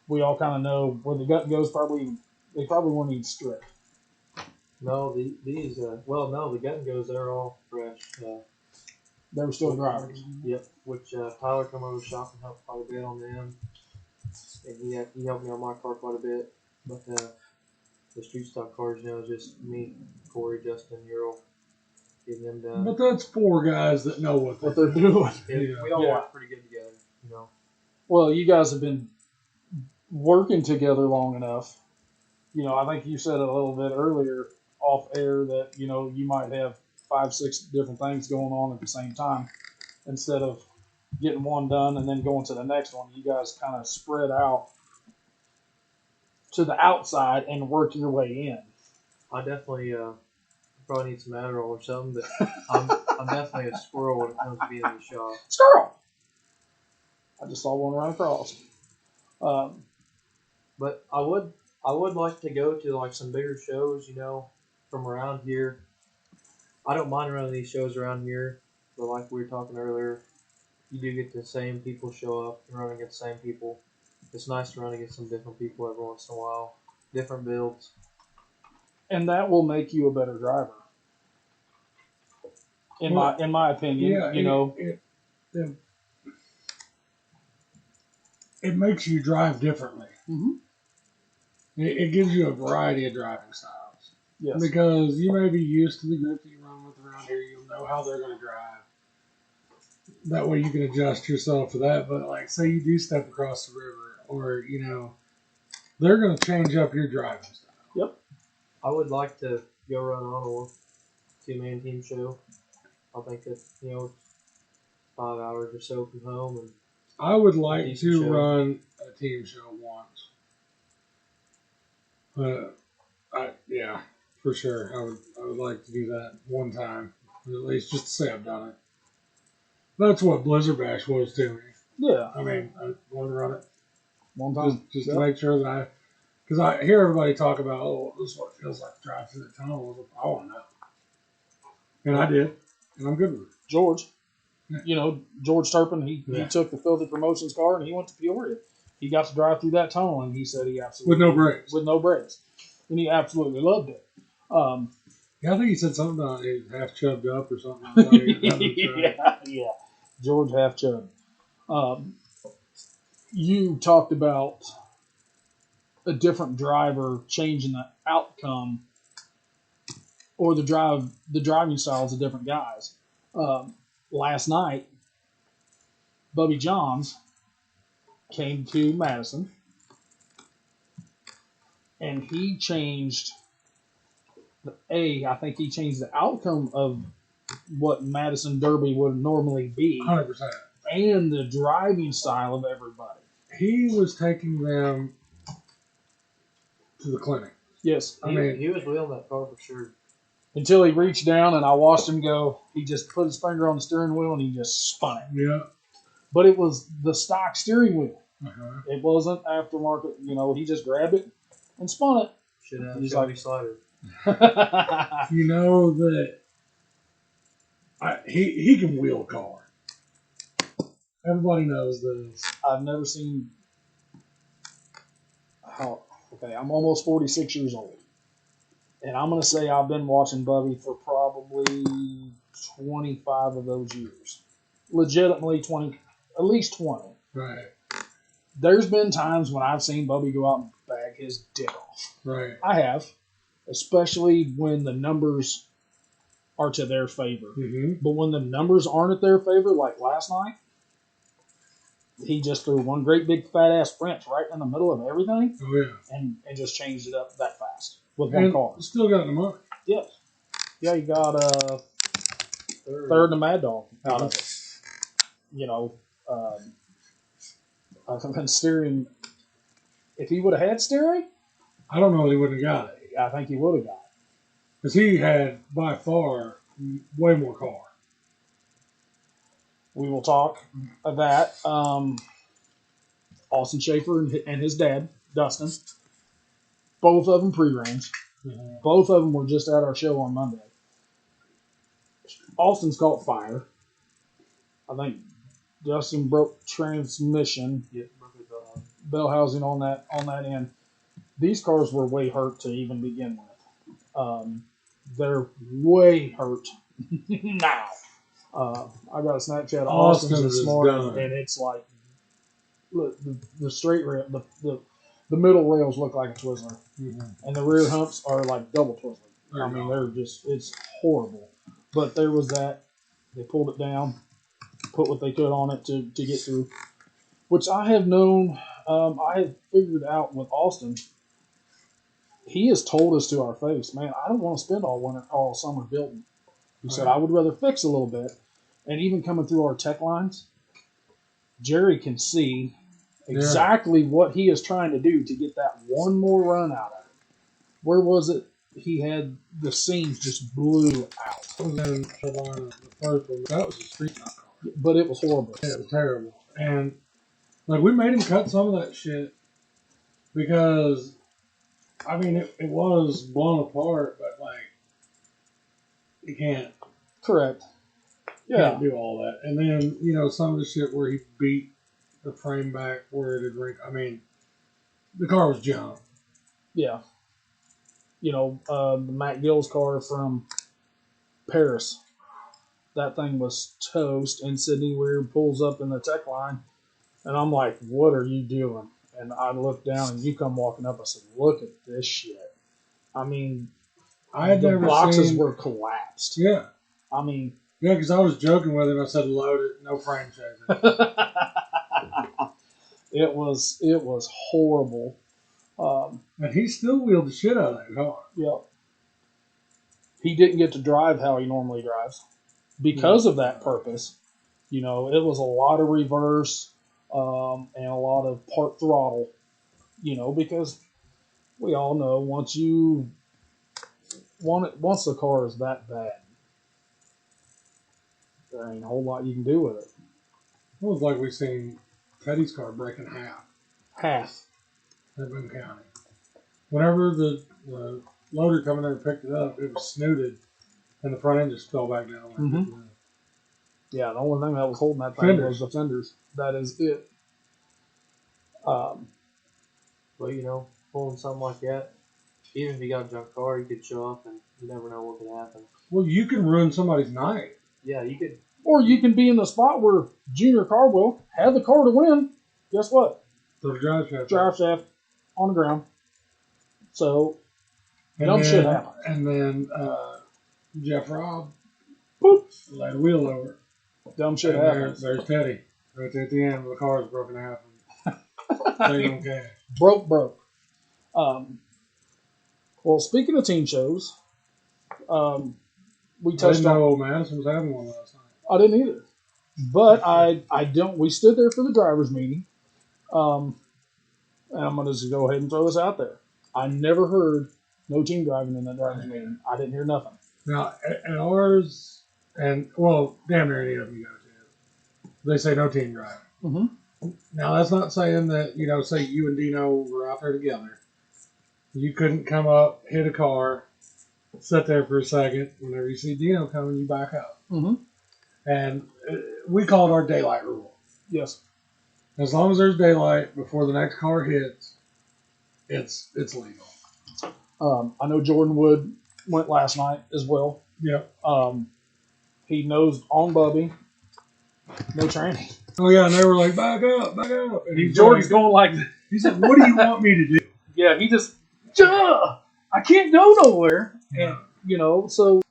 We all kind of know where the gut goes. They probably weren't even strict. No, the gut and goes, they're all fresh. They were still drivers. Yep. Which Tyler come over to the shop and helped quite a bit on them, and he helped me on my car quite a bit. But the street stock cars, just me, Corey, Justin, Earl, getting them done. But that's 4 guys that know what What they're doing. We all Yeah. work pretty good together. Well, you guys have been working together long enough. I think you said it a little bit earlier. off air that you might have 5, 6 different things going on at the same time. Instead of getting one done and then going to the next one, you guys kind of spread out to the outside and work your way in. I definitely probably need some Adderall or something, but I'm definitely a squirrel when it comes to being in the shop. Squirrel! I just saw one run across. But I would like to go to like some bigger shows, from around here. I don't mind running these shows around here, but like we were talking earlier, you do get the same people show up and run against the same people. It's nice to run against some different people every once in a while, different builds. And that will make you a better driver. In my opinion, it makes you drive differently. Mm-hmm. It gives you a variety of driving styles. Yes. Because you may be used to the group that you run with around here. You'll know how they're going to drive. That way you can adjust yourself to that. But like, say you do step across the river, or they're going to change up your driving style. Yep. I would like to go run on a 2-man team show. I think that 5 hours or so from home, and I would like to show. run a team show once. Yeah, for sure. I would like to do that one time, at least just to say I've done it. That's what Blizzard Bash was to me. Yeah. I mean, I want to run it One time. just to make sure that because I hear everybody talk about, this is what it feels like to drive through the tunnel. I want to know. And I did, and I'm good with it. George. Yeah. George Turpin, he took the Filthy Promotions car and he went to Peoria. He got to drive through that tunnel and he said he absolutely... With no brakes. And he absolutely loved it. Yeah, I think he said something about he was half chubbed up or something. Yeah. George half chubbed. You talked about a different driver changing the outcome or the driving styles of different guys. Last night, Bubby Johns came to Madison, and he changed I think he changed the outcome of what Madison Derby would normally be, 100%. and the driving style of everybody. He was taking them to the clinic. Yes. He was wheeling that car for sure. Until he reached down and I watched him go. He just put his finger on the steering wheel and he just spun it. Yeah. But it was the stock steering wheel. Uh-huh. It wasn't aftermarket. He just grabbed it and spun it. Should have He's Shelby like, slider. You know that he can wheel a car. Everybody knows this. I've never seen. I'm almost 46 years old. And I'm going to say I've been watching Bubby for probably 25 of those years. Legitimately 20, at least 20. Right. There's been times when I've seen Bubby go out and bag his dick off. Right. I have. Especially when the numbers are to their favor. Mm-hmm. But when the numbers aren't at their favor, like last night, he just threw one great big fat ass French right in the middle of everything. Oh, yeah. And just changed it up that fast with one car. Still got the money. Yes. Yeah, you got third in the Mad Dog out of it. I've been steering. If he would have had steering, I don't know if he would have got it. I think he would have got it. Because he had, by far, way more car. We will talk of that. Austin Schaefer and his dad, Dustin, both of them pre-range. Mm-hmm. Both of them were just at our show on Monday. Austin's caught fire. I think Dustin broke transmission. Bell housing on that end. These cars were way hurt to even begin with. They're way hurt now. I got a Snapchat of Austin's this morning, and it's like, look, the straight rail, the middle rails look like a Twizzler, and the rear humps are like double Twizzler. I mean, it's horrible. But there was that. They pulled it down, put what they could on it to get through, which I have known. I had figured out with Austin he has told us to our face, man, I don't want to spend all summer building. He said, I would rather fix a little bit. And even coming through our tech lines, Jerry can see exactly what he is trying to do to get that one more run out of it. Where was it? He had the seams just blew out. I was in Carolina, the first one. That was a street knock. But it was horrible. Yeah, it was terrible. And like we made him cut some of that shit because I mean it was blown apart, but like you can't Correct. Yeah. can't do all that. And then, you know, some of the shit where he beat the frame back where it had ring. I mean, the car was junk. Yeah. You know, the Matt Gill's car from Paris. That thing was toast. And Sydney Weird pulls up in the tech line. And I'm like, what are you doing? And I look down and you come walking up. I said, look at this shit. I mean, I had the never boxes seen. were collapsed. Yeah. I mean, Yeah, because I was joking with him. I said, load it, no frame chaser. it was horrible. And he still wheeled the shit out of that car. Yep. He didn't get to drive how he normally drives because of that purpose. You know, it was a lot of reverse and a lot of part throttle. You know, because we all know once the car is that bad, there ain't a whole lot you can do with it. It was like we seen Teddy's car break in half Half. in Boone County. Whenever the loader coming there and picked it up, it was snooted, and the front end just fell back down. Like Mhm. Yeah, the only thing that was holding that thing Fenders. was the fenders. That is it. But you know, pulling something like that, even if you got a junk car, you could show up and you never know what could happen. Well, you can ruin somebody's night. Yeah, you could. Or you can be in the spot where Junior Cardwell had the car to win. Guess what? So the drive shaft. Drive shaft on the ground. So, And dumb then, shit happens. And then Jeff Robb Boop. laid a wheel over. Dumb shit And happens. there's Teddy right there at the end where the car is broken in half. They don't care. Broke. Well, speaking of team shows, we I didn't touched on. know Madison was having one last night. I didn't either. But I don't. We stood there for the drivers' meeting. And I'm going to just go ahead and throw this out there. I never heard no team driving in that drivers' meeting. I didn't hear nothing. Now, at ours, and well, damn near any of them you go to, they say no team driving. Mm-hmm. Now, that's not saying that, you know, say you and Dino were out there together. You couldn't come up, hit a car, sit there for a second. Whenever you see Dino coming, you back up. Mm-hmm. And we call it our daylight rule. Yes. As long as there's daylight before the next car hits, it's legal. I know Jordan Wood went last night as well. Yep. He nosed on Bubby. No training. Oh, yeah, and they were like, back up. And Jordan's going like, he said, what do you want me to do? yeah, he just, I can't go nowhere. And, you know, so,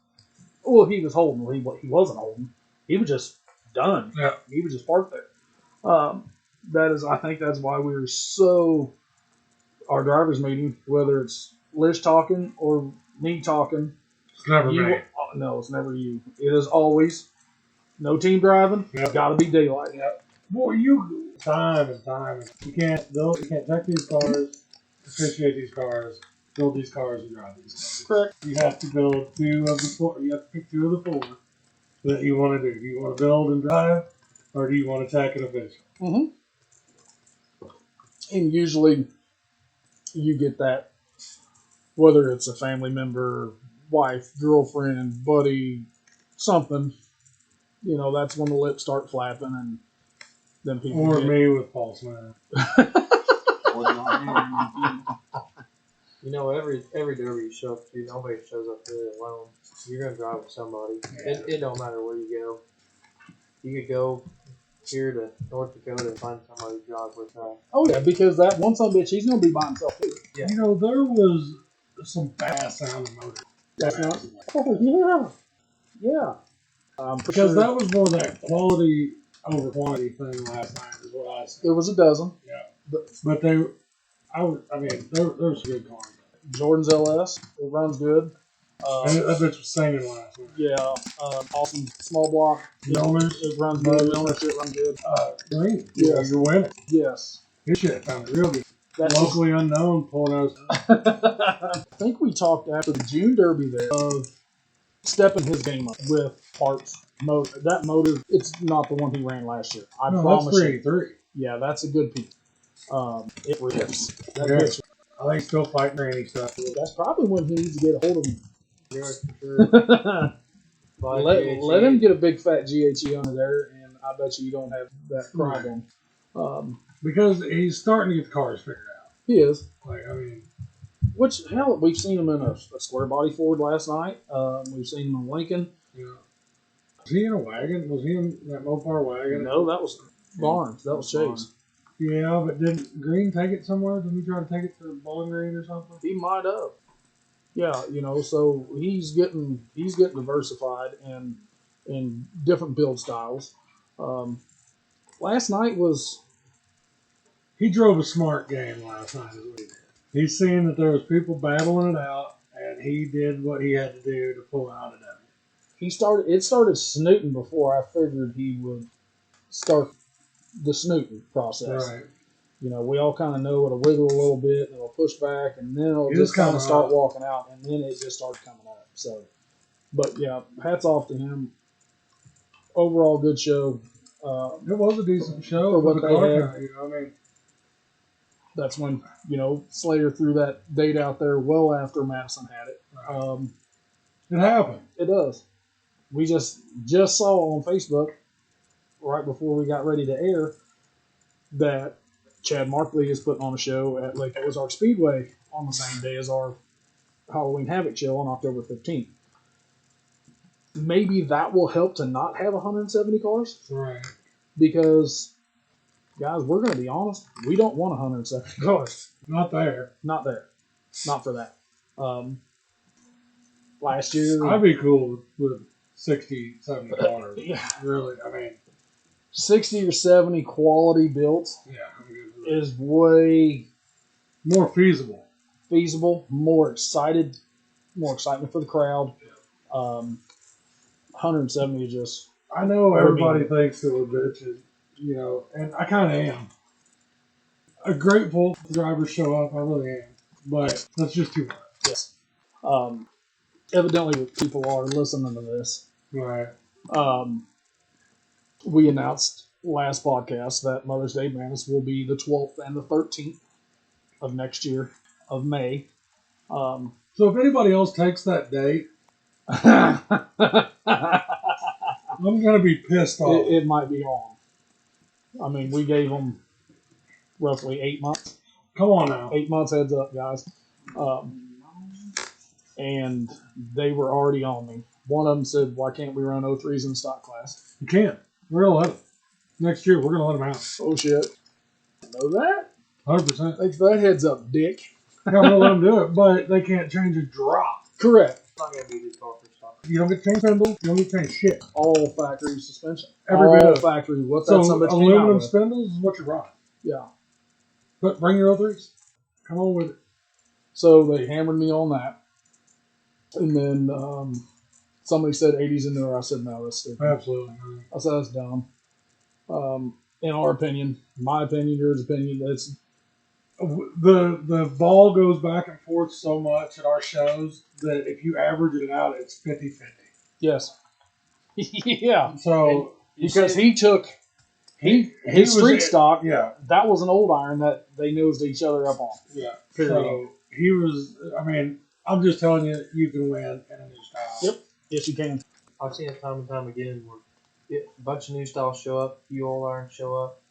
well, he was holding. He wasn't holding. He was just done. Yeah. He was just parked there. I think that's why we were our driver's meeting, whether it's Lish talking or me talking. It's never me. No, it's never you. It is always no team driving. Yep. Got to be daylight. Boy, you time and time. You can't check these cars, officiate these cars, build these cars, and drive these cars. Correct. You have to build two of the four. You have to pick two of the four that you want to do. Do you want to build and drive, or do you want to tack and official? Mm-hmm. And usually you get that, whether it's a family member, wife, girlfriend, buddy, something, you know, that's when the lips start flapping and then people Or get, me with Paul Smith. You know, every derby you show up to, nobody shows up there alone. You're gonna drive with somebody. Yeah. It don't matter where you go. You could go here to North Dakota and find somebody to drive with. oh yeah, because that one son of a bitch, he's going to be by himself too. Yeah. You know, there was some fast sounding motors. That's not. Oh yeah, yeah. Because that was more that quality over quantity thing last night, is what I said. there was a dozen. But there were some good cars. Jordan's LS. It runs good. That bitch was singing last night. Yeah, awesome small block. Millers. It runs good. Millers shit runs good. Green. Yes. You're winning. Yes. His shit sounded real good. That's Locally unknown pulling out. I think we talked after the June Derby there of stepping his game up with parts. Motor. That motor, it's not the one he ran last year. I promise that's 383. Yeah, that's a good piece. It rips. That Yeah. bitch. I think he's still fighting Randy stuff. That's probably when he needs to get a hold of him. Yeah, for sure. let him get a big fat GHE under there, and I bet you don't have that problem. Because he's starting to get the cars figured out. He is. Like, I mean, Which, hell, we've seen him in a square body Ford last night. We've seen him in Lincoln. you know. Was he in a wagon? Was he in that Mopar wagon? No, that was Barnes. That was Chase. Yeah, but didn't Green take it somewhere? Didn't he try to take it to Bowling Green or something? He might have. Yeah, so he's getting diversified and in different build styles. Last night was He drove a smart game last night, is what he did. He's seeing that there was people battling it out, and he did what he had to do to pull out a W. it started snooting before I figured he would start the snooting process. Right. We all kind of know it'll wiggle a little bit, and it'll push back, and then it'll just kind of start walking out, and then it just starts coming up. So, but yeah, hats off to him. Overall, good show. It was a decent show For what the they car had. count, I mean, That's when Slater threw that date out there well after Madison had it. Right. It happened. It does. We just saw on Facebook right before we got ready to air that Chad Markley is putting on a show at Lake Ozark Speedway on the same day as our Halloween Havoc show on October 15th. Maybe that will help to not have 170 cars. Right. Because, guys, we're going to be honest, we don't want 170 cars. Not there. Not there. Not for that. Last year, I'd be cool with 60, 70 cars. yeah, Really, I mean, 60 or 70 quality built yeah, I'm good with that. is way More feasible. feasible, more excitement for the crowd. 170 is just I know everybody thinks that we're bitches, and I kind of am. I'm grateful drivers show up, I really am. But that's just too much. yes. Evidently, people are listening to this. Right. We announced last podcast that Mother's Day Madness will be the 12th and the 13th of next year of May. So if anybody else takes that date, it, I'm going to be pissed off. it might be on. I mean, we gave them roughly 8 months. Come on now. 8 months heads up, guys. And they were already on me. One of them said, "Why can't we run 03s in the stock class?" You can't. We're going to let them. Next year, we're going to let them out. Oh, shit. Know that? 100%. Thanks for that heads up, dick. Yeah, we're going to let them do it, but they can't change a drop. Correct. It's not going to be this car for stock. You don't get to change spindles. You don't get to change shit. All factory suspension. Every all bit of it. factory. What So that somebody came out aluminum with. spindles is what you're running. Yeah. But bring your 03s. Come on with it. So they hammered me on that. And then somebody said 80s and newer. I said, no, that's stupid. Absolutely. I said, that's dumb. In our opinion, my opinion, yours opinion, that's The ball goes back and forth so much at our shows that if you average it out, it's 50-50. yes. Yeah. So Because his was street it. stock, Yeah, that was an old iron that they nosed each other up on. yeah. Period. So he was. I mean, I'm just telling you, you can win in a new style. Yep. Yes, you can. I've seen it time and time again where a bunch of new styles show up, a few old irons show up,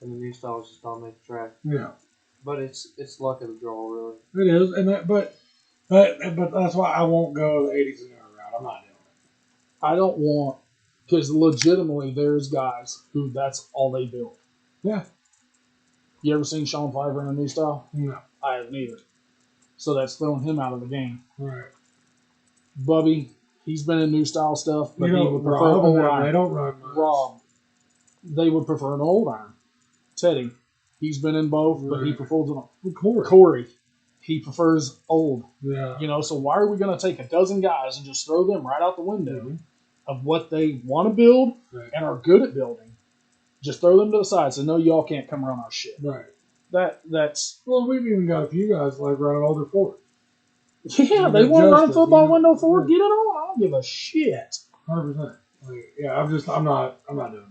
and the new styles just dominate the track. Yeah, But it's luck of the draw, really. it is, and but that's why I won't go the 80s and newer route. I'm not doing it. I don't want, because legitimately there's guys who that's all they build. Yeah. You ever seen Sean Pfeiffer in a new style? No. I haven't either. So that's throwing him out of the game. Right. Bubby, he's been in new style stuff, but You he know, would prefer Rob old and them, iron. they don't run much. Rob, they would prefer an old iron. Teddy, he's been in both, but he Right. prefers an Of course. Corey, He prefers old. Yeah. You know, so why are we going to take a dozen guys and just throw them right out the window of what they want to build and are good at building? Just throw them to the side. So no, y'all can't come around our shit. Right. That's Well, we've even got a few guys like running older Ford. yeah. They want to run football window forward. Get it on. I don't give a shit. 100%. Like, yeah, I'm not doing that.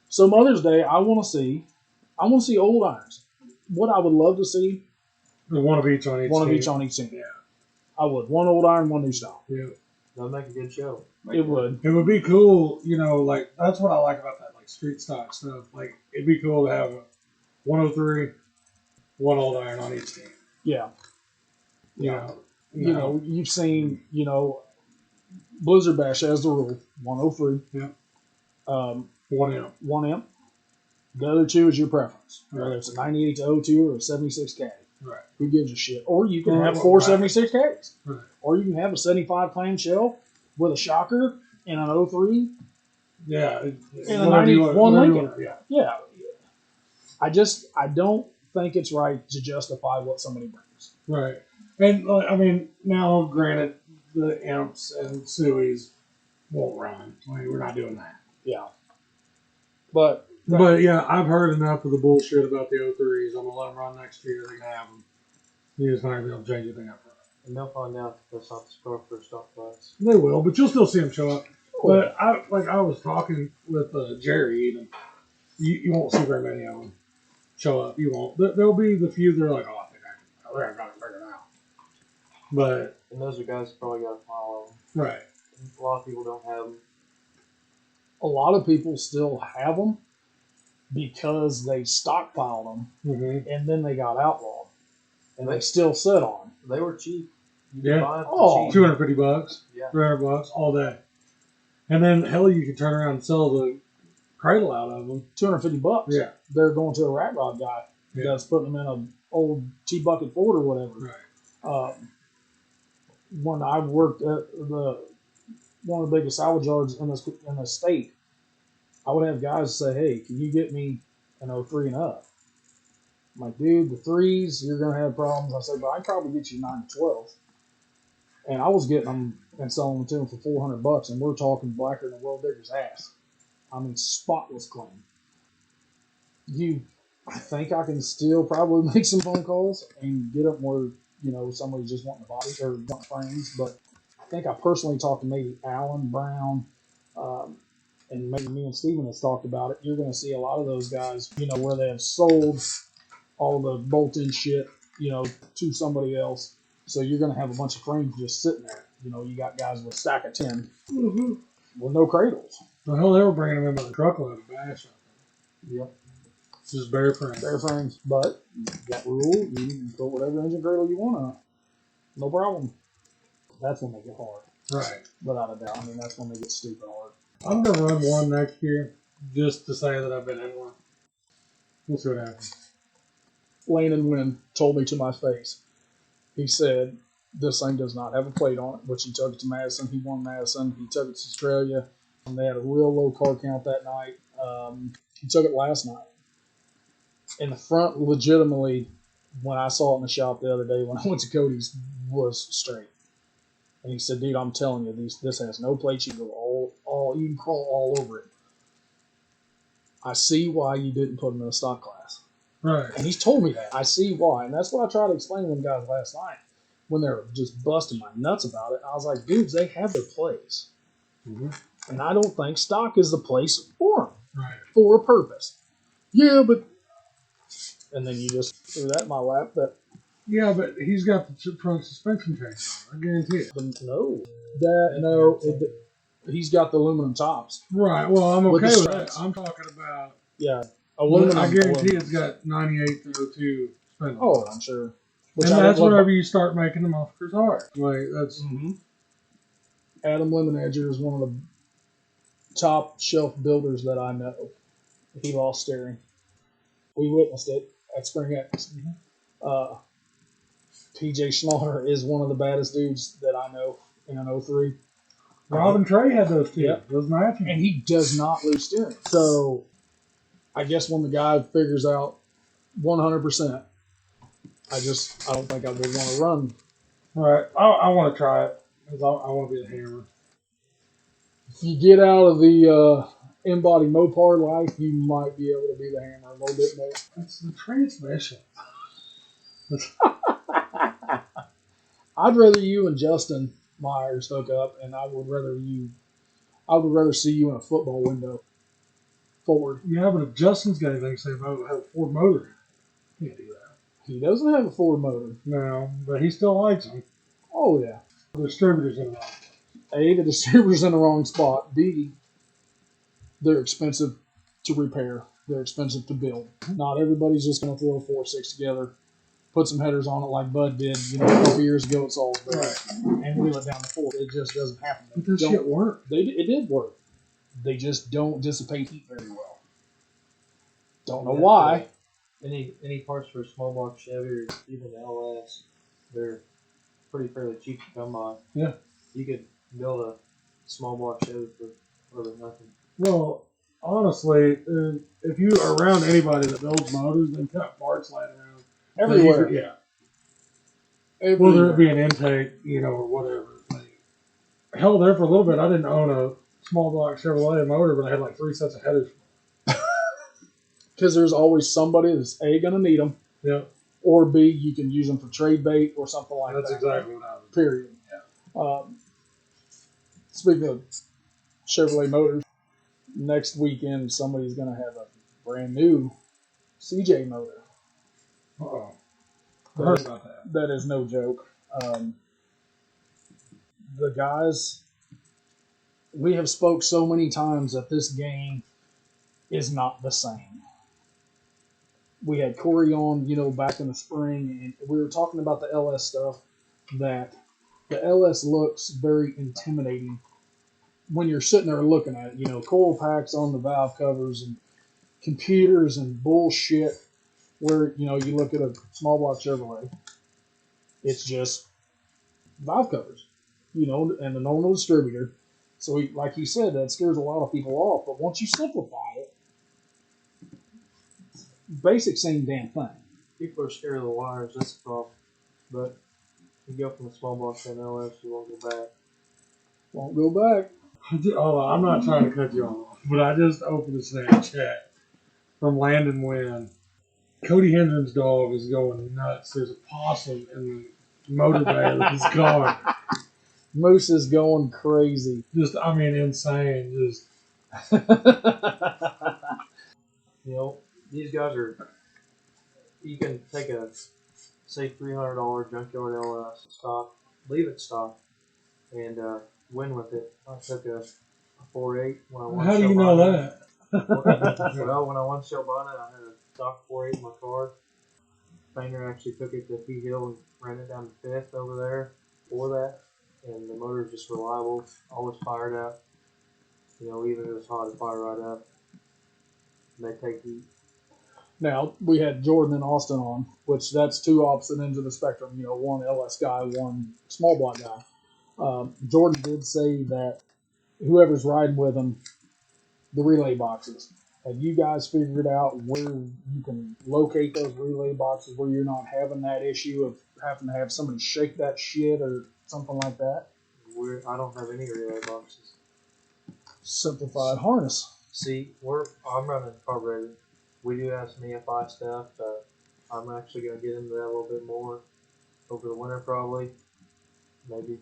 So Mother's Day, I want to see old irons. What I would love to see, One of each on each. one of team. each on each team. Yeah. I would. One old iron, one new style. Yeah. That'll make a good show. It would. It would be cool, you know, like that's what I like about that, like street stock stuff. Like it'd be cool to have a 103, one old iron on each team. Yeah. You You know, you've seen, Blizzard Bash has the rule 103. Yeah. 1 amp. 1 amp. The other two is your preference, whether it's a 98 to 02 or a 76K. Right. Who gives a shit? Or you can have Right. 476Ks. Right. Or you can have a 75 clamshell with a shocker and an 03. Yeah. And a 91 Lincoln. Yeah. Yeah. I don't think it's right to justify what somebody brings. Right. And I mean, now granted, the amps and suies won't run. I mean, we're not doing that. Yeah. But yeah, I've heard enough of the bullshit about the 03s. I'm gonna let them run next year. They can have them. You just not gonna be able to change anything up. And they'll find out if that's not the score for a stock class. They will, but you'll still see them show up. But I was talking with Jerry. Even you won't see very many of them show up. You won't. There'll be the few that are like, oh, I think I got it figured out. But And those are guys that probably got a pile of them. right. A lot of people don't have them. a lot of people still have them because they stockpiled them Mm-hmm. and then they got outlawed and they still sit on. They were cheap. You Yeah. could buy them Oh. for cheap. $250, Yeah. $300 all day. And then hell, you can turn around and sell the cradle out of them. $250. Yeah. They're going to a rat rod guy Yeah. that's putting them in an old T-bucket Ford or whatever. Right. When I worked at one of the biggest salvage yards in the state, I would have guys say, "Hey, can you get me an 03 and up?" I'm like, "Dude, the threes, you're gonna have problems." I said, "But I can probably get you 9 to 12." And I was getting them and selling them to them for $400, and we're talking blacker than a well digger's ass. I mean, spotless clean. I think I can still probably make some phone calls and get them where somebody's just wanting the body or want frames. But I think I personally talked to maybe Alan Brown, and maybe me and Steven has talked about it. You're going to see a lot of those guys, where they have sold all the bolt-in shit, to somebody else. So you're going to have a bunch of frames just sitting there. You got guys with a stack of 10 with no cradles. The hell, they were bringing them in by the truckload of bash. Yep. Just bare frames. Bare frames. But that rule, you can put whatever engine cradle you want on it. No problem. That's when they get hard. Right. Without a doubt. I mean, that's when they get stupid hard. I'm going to run one next year just to say that I've been in one. We'll see what happens. Landon Wynn told me to my face. He said, this thing does not have a plate on it, which he took it to Madison. He won Madison. He took it to Australia. And they had a real low car count that night. He took it last night. And the front, legitimately, when I saw it in the shop the other day when I went to Cody's, was straight. And he said, dude, I'm telling you, this has no plates. You can go you can crawl all over it. I see why you didn't put them in a stock class. Right. And he's told me that. I see why. And that's what I tried to explain to them guys last night when they were just busting my nuts about it. I was like, dudes, they have their place. Mm-hmm. And I don't think stock is the place for them. Right. For a purpose. Yeah, but... And then you just threw that in my lap. Yeah, but he's got the front suspension change on. I guarantee it. He's got the aluminum tops. Right. Well, I'm With okay the with that. straps. I'm talking about. Yeah, aluminum. I guarantee aluminum. it's got 98 to 02 spindle. Oh, I'm sure. And that's whenever you start making the mufflers hard. Like that's. Mm-hmm. Adam Lemonedger is one of the top shelf builders that I know. He lost steering. We witnessed it at Spring X. Mm-hmm. PJ Schnauder is one of the baddest dudes that I know in an 03. Rob and Trey had those two. Yep. Those matching. And he does not lose steering. So I guess when the guy figures out 100% I don't think I would want to run. All right, I want to try it because I want to be the hammer. If you get out of the in-body Mopar life, you might be able to be the hammer a little bit more. It's the transmission. I'd rather you and Justin Myers hook up, and I would rather see you in a football window forward. Yeah, but if Justin's got anything to say about it, have a Ford motor. He can't do that. He doesn't have a Ford motor. No, but he still likes them. Oh yeah. The distributor's in the A, the distributor's in the wrong spot. B, they're expensive to repair. They're expensive to build. Not everybody's just going to throw 4.6 together, put some headers on it like Bud did, a couple years ago at Salisbury, and wheel it down the 4. It just doesn't happen. But that shit worked. It did work. They just don't dissipate heat very well. Don't know why. Any parts for a small block Chevy or even the LS, they're fairly cheap to come by. Yeah. You could build a small block Chevy for really nothing. Well, honestly, if you are around anybody that builds motors, they've got parts lying around Everywhere. Yeah. Everywhere. Whether it be an intake, or whatever. Hell, there for a little bit, I didn't own a small block Chevrolet motor, but I had like 3 sets of headers. Because there's always somebody that's A, going to need them, Yeah. or B, you can use them for trade bait or something like That's that. exactly what I was. Period. Yeah. Speaking of Chevrolet motors, next weekend somebody's going to have a brand new CJ motor. Uh-oh. I heard about that. That is no joke. The guys, we have spoke so many times that this game is not the same. We had Corey on, back in the spring, and we were talking about the LS stuff, that the LS looks very intimidating when you're sitting there looking at it. Coil packs on the valve covers and computers and bullshit where, you look at a small block Chevrolet, it's just valve covers, and the normal distributor. So, like you said, that scares a lot of people off. But once you simplify it, basic same damn thing. People are scared of the wires, that's the problem. But you go from a small block to an LS, you won't go back. Won't go back. Oh, I'm not trying to cut you off, but I just opened a Snapchat from Landon Wynn. Cody Hendren's dog is going nuts. There's a possum in the motor bay of his car. Moose is going crazy. Insane. These guys are. You can take a, say, $300 junkyard LS stock, leave it stock, and win with it. I took a 4.8 when I won. How do you know that? Well, when I won Shelbana, I had a stock 4.8 in my car. Painter actually took it to P Hill and ran it down to 5th over there for that. And the motor is just reliable, always fired up. Even if it's hot, it fire right up. And they take heat. Now, we had Jordan and Austin on, which that's two opposite ends of the spectrum. One LS guy, one small block guy. Jordan did say that whoever's riding with him, the relay boxes. Have you guys figured out where you can locate those relay boxes where you're not having that issue of having to have somebody shake that shit or something like that? I don't have any relay boxes. Simplified harness. See, I'm running carbureted. We do have some EFI stuff. I'm actually going to get into that a little bit more over the winter probably. Maybe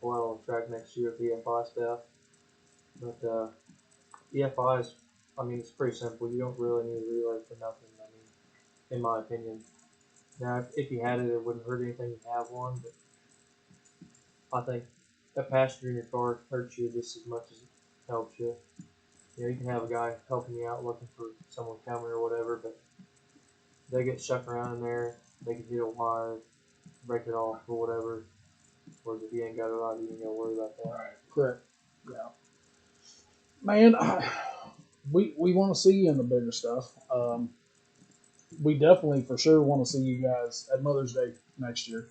go out on track next year with EFI stuff. But EFI is, it's pretty simple. You don't really need a relay for nothing, in my opinion. Now, if you had it, it wouldn't hurt anything to have one, but I think a passenger in your car hurts you just as much as it helps you. You can have a guy helping you out looking for someone coming or whatever, but they get stuck around in there, they can hit a wire, break it off or whatever. Whereas if you ain't got it right, you ain't got to worry about that. Right. Correct. Yeah. Man, we want to see you in the bigger stuff. We definitely for sure want to see you guys at Mother's Day next year.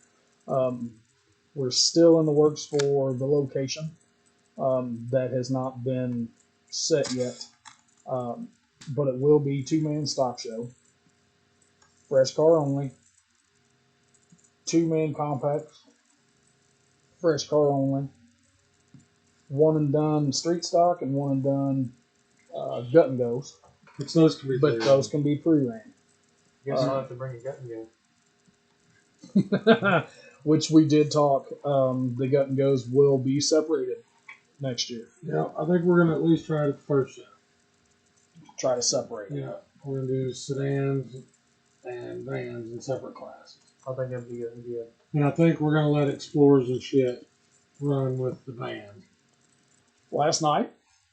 We're still in the works for the location. That has not been set yet. But it will be 2-man stock show. Fresh car only. 2-man compacts, fresh car only, one and done street stock, and one and done gut and goes. Which those can be. But those can be pre-ran. Guess I'll have to bring a gut and go. Which we did talk. The gut and goes will be separated next year. Yeah, I think we're gonna at least try it at the first show. Try to separate. Yeah, we're gonna do sedans and vans in separate classes. I think that'd be a good idea. And I think we're gonna let Explorers and shit run with the vans. Last night,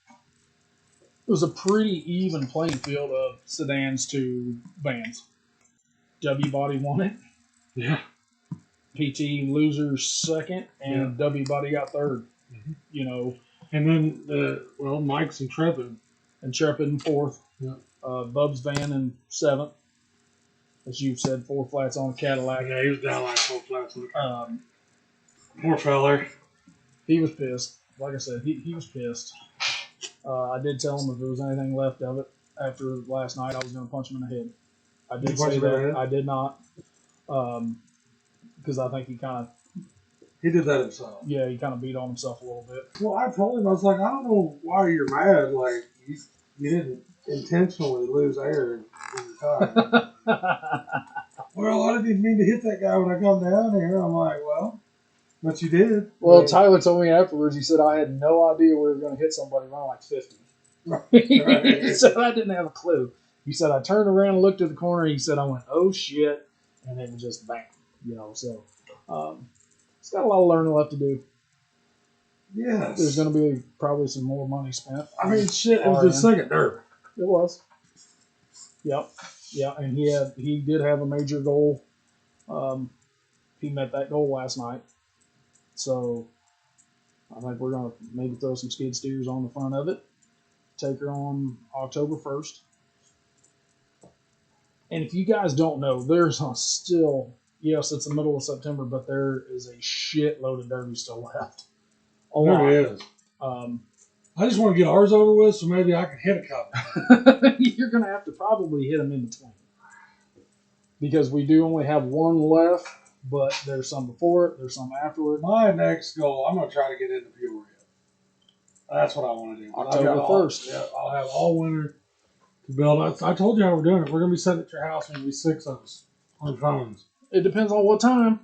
it was a pretty even playing field of sedans to vans. W Body won it. Yeah. PT losers second, and W Body got third. Mhm. You know, And then Mike's Intrepid. Intrepid in fourth. Yeah. Bub's van in seventh. As you've said, 4 flats on a Cadillac. Yeah, he was down like 4 flats on the car. Um, Poor feller. he was pissed. Like I said, he was pissed. I did tell him if there was anything left of it after last night, I was going to punch him in the head. I did say punch him in the that. head? I did not. Because I think he kind of, He did that himself. he kind of beat on himself a little bit. Well, I told him, I was like, I don't know why you're mad. Like, you didn't intentionally lose air in the tire. Well, I didn't even mean to hit that guy when I come down here. I'm like, well, but you did. Well, Yeah. Tyler told me afterwards, he said, I had no idea we were going to hit somebody around like 50. He said, I didn't have a clue. He said, I turned around and looked at the corner. He said, I went, oh, shit. And it was just bam. So it's got a lot of learning left to do. Yes. There's going to be probably some more money spent. I mean, shit, it was the second derby. It was. Yep. Yeah, and he did have a major goal. He met that goal last night. So I think we're going to maybe throw some skid steers on the front of it. Take her on October 1st. And if you guys don't know, there's still, yes, it's the middle of September, but there is a shitload of derby still left. A lot. There is. I just want to get ours over with so maybe I can hit a couple. You're going to have to probably hit them in between. Because we do only have one left, but there's some before it, there's some after it. My next goal, I'm going to try to get into Peoria. That's what I want to do. October 1st. Yeah, I'll have all winter to build. I told you how we're doing it. We're going to be sitting at your house and there'll be 6 of us on phones. It depends on what time.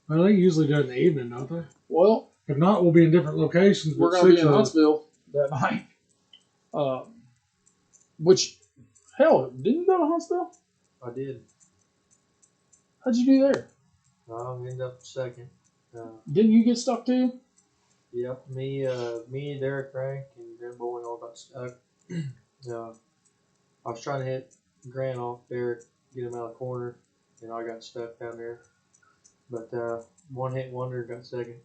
Well, they usually do it in the evening, don't they? Well, If not, we'll be in different locations. we're but going to be 6 in of us- Huntsville that night. Which, hell, didn't you go to Huntsville? I did. How'd you do there? I ended up second. Didn't you get stuck too? Yep, me, Derek Rank, and Grant Bowling all got stuck. I was trying to hit Grant off Derek, get him out of the corner, and I got stuck down there. But one hit wonder got second.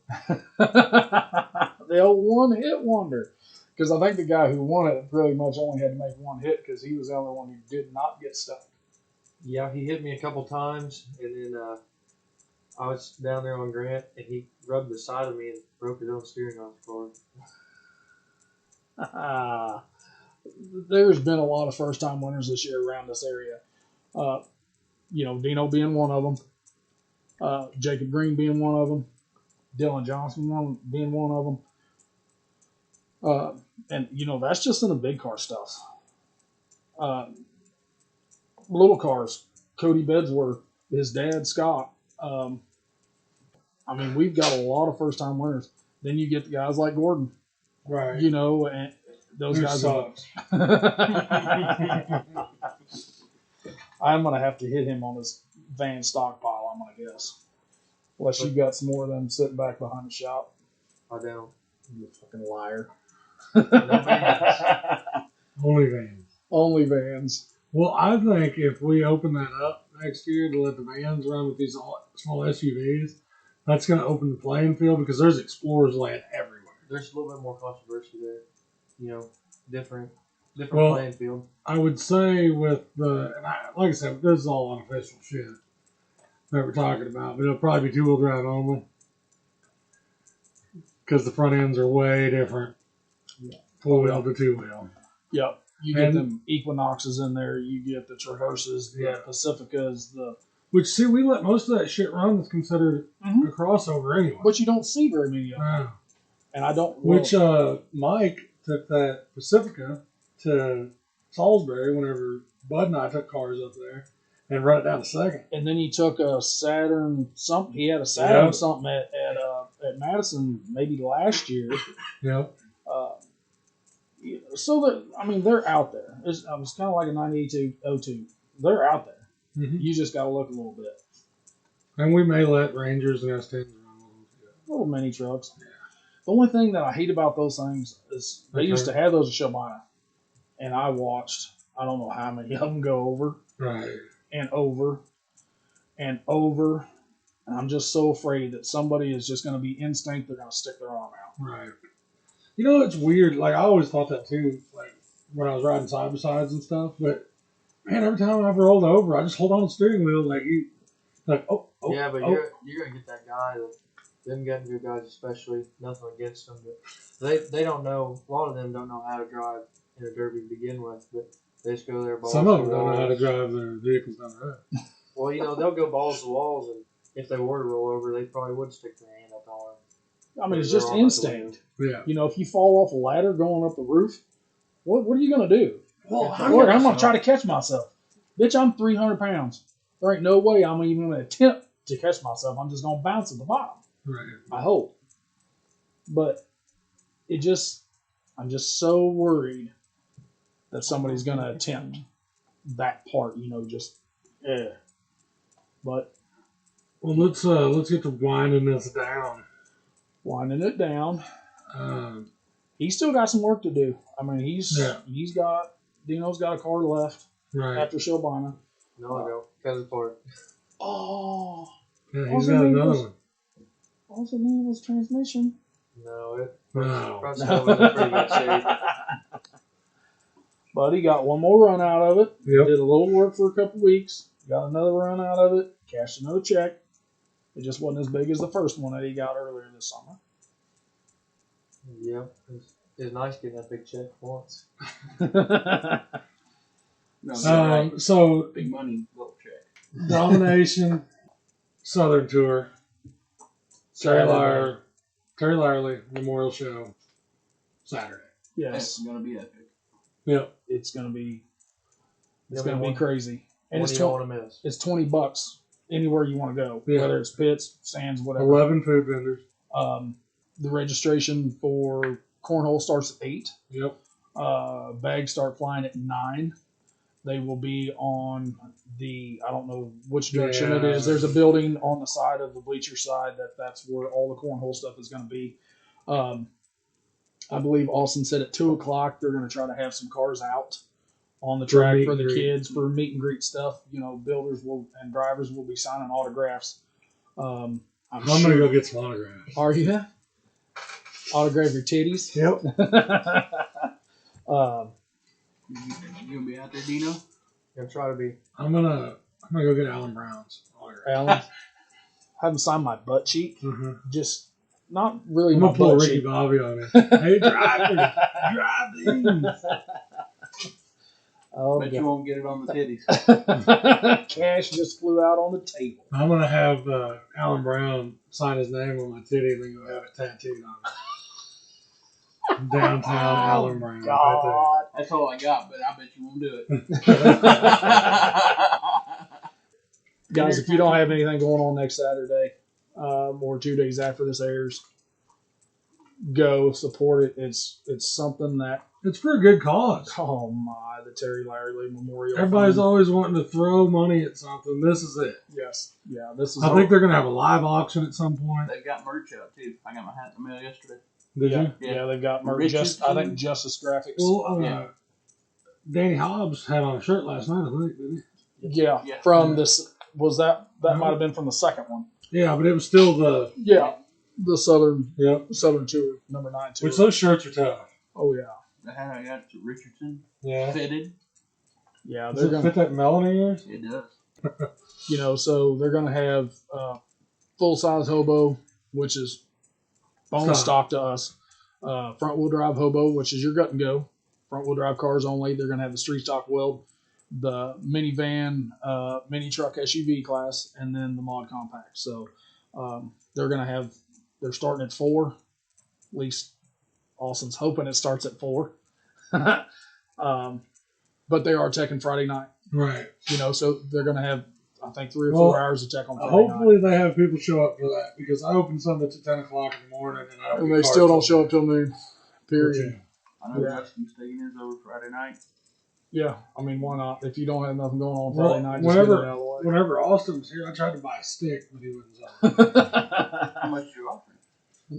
The old one-hit wonder. Because I think the guy who won it pretty much only had to make one hit because he was the only one who did not get stuck. Yeah, he hit me a couple times, and then I was down there on Grant, and he rubbed the side of me and broke his own steering off the car. There's been a lot of first-time winners this year around this area. Dino being one of them. Jacob Green being one of them. Dylan Johnson being one of them. And that's just in the big car stuff. Little cars, Cody Bedsworth, his dad, Scott. We've got a lot of first-time winners. Then you get the guys like Gordon. Right. And those Who guys sucks. I'm going to have to hit him on his van stockpile, I'm going to guess. Unless you got some more of them sitting back behind the shop. I don't. You fucking liar. Only vans. Only vans. Well, I think if we open that up next year to let the vans run with these small SUVs, that's going to open the playing field because there's Explorers land everywhere. There's a little bit more controversy there. Different Well, playing field. I would say with like I said, this is all unofficial shit that we're talking about, but it'll probably be 2-wheel drive only because the front ends are way different. 4-wheel to 2-wheel. Yep. You get them Equinoxes in there. You get the Traverses, the Pacificas, the Which, see, we let most of that shit run that's considered Mhm. a crossover anyway. But you don't see very many of them. Wow. And I don't. Which Mike took that Pacifica to Salisbury whenever Bud and I took cars up there and run it down to second. And then he took a Saturn something. He had a Saturn Yeah. something at Madison maybe last year. Yep. So that I mean they're out there. It's kind of like a 9802. They're out there. Mm-hmm. You just got to look a little bit. And we may let Rangers and S10s run a little bit. Little mini trucks. Yeah. The only thing that I hate about those things is they used to have those at Shelbina, and I watched I don't know how many of them go over Right. and over and over. And I'm just so afraid that somebody is just going to be instinct. They're going to stick their arm out. Right. You know, it's weird. Like, I always thought that too, like, when I was riding side by sides and stuff. But, man, every time I've rolled over, I just hold on to the steering wheel, oh. Yeah, but oh. you're gonna get that guy that them getting good guys, especially nothing against them, but they don't know. A lot of them don't know how to drive in a derby to begin with, but they just go there. Balls Some of to them don't know how to walls. drive their vehicles down the road. Well, they'll go balls to walls, and if they were to roll over, they probably would stick their hand up on them. I mean, it's They're just all about the instinct. Yeah. You know, if you fall off a ladder going up the roof, what are you going to do? Well, I'm going to try to catch myself. Bitch, I'm 300 pounds. There ain't no way I'm even going to attempt to catch myself. I'm just going to bounce at the bottom. Right. I hope. But I'm just so worried that somebody's going to attempt that part, But Well, let's get to winding this down. winding it down, Um, he's still got some work to do. I mean, Dino's got a car left right. after Shelbina. No, I don't. Because of part. Oh, Yeah, he's Also got named another was- one. also name was transmission. No, it. Wow. Front still was in pretty good shape. But he got one more run out of it. Yep. Did a little work for a couple weeks. Got another run out of it. Cashed another check. It just wasn't as big as the first one that he got earlier this summer. Yeah, it's nice getting that big check once. No, So, big money, little check. Domination, Southern Tour, Terry Saturday. Lyerly Memorial Show, Saturday. Yes, It's gonna be epic. Yep. it's gonna be one- crazy. And One it's you don't want to miss. it's $20 anywhere you want to go, Yeah. whether it's pits, stands, whatever. 11 food vendors. The registration for cornhole starts at 8. Yep. Bags start flying at 9. They will be on I don't know which direction it Yeah. is. There's a building on the side of the bleacher side that's where all the cornhole stuff is going to be. I believe Austin said at 2 o'clock they're going to try to have some cars out on the For track meet for and the greet. kids for meet and greet stuff. Builders and drivers will be signing autographs. I'm I'm sure. going to go get some autographs. Are you? Autograph your titties. Yep. You gonna be out there, Dino? Gonna try to be. I'm gonna go get Alan Brown's autograph. Alan, haven't signed my butt cheek. Mm-hmm. Just not really I'm my gonna pull butt Ricky cheek. Bobby on it. Hey, drive these. Oh, Bet you won't get it on the titties. God. Cash just flew out on the table. I'm gonna have Alan Brown sign his name on my titty and then go have it tattooed on it. Downtown Alan Brown. Right God. That's all I got, but I bet you won't do it. Guys, if you don't have anything going on next Saturday or 2 days after this airs, go support it. It's something that, It's for a good cause. oh my, the Terry Larry Memorial. Everybody's Fund. always wanting to throw money at something. This is it. Yes. Yeah, this is I think they're gonna have a live auction at some point. They've got merch out too. I got my hat in the mail yesterday. Did yeah, you? yeah, they've got merch. Richardson. I think Justice Graphics. Well, Yeah. Danny Hobbs had on a shirt last night, I think, didn't Yeah, Yeah. from this that No. might have been from the second one. he? Yeah, but it was still the Yeah, the Southern Tour. number 9 tour. Which those shirts are tough. Oh yeah, The hat I got to Richardson Yeah. fitted. yeah. Does They're it gonna, fit that melon of yours? It does. so they're gonna have full size hobo, which is bone stock to us. Front wheel drive hobo, which is your gut and go. Front wheel drive cars only. They're gonna have the street stock weld the minivan, mini truck SUV class, and then the mod compact. So they're starting at 4. At least Austin's hoping it starts at 4. But they are checking Friday night. Right. So they're going to have, I think, 3 or 4 hours to check on Friday hopefully night. they have people show up for that, because I open Sundays at 10 o'clock in the morning, And they still don't show up till noon. Period. I know Yeah. Justin's taking his over Friday night. Yeah, I mean, why not? If you don't have nothing going on Friday night, just whenever, get it out of the way. Whenever Austin was here, I tried to buy a stick, but he wouldn't sell. How much you offering?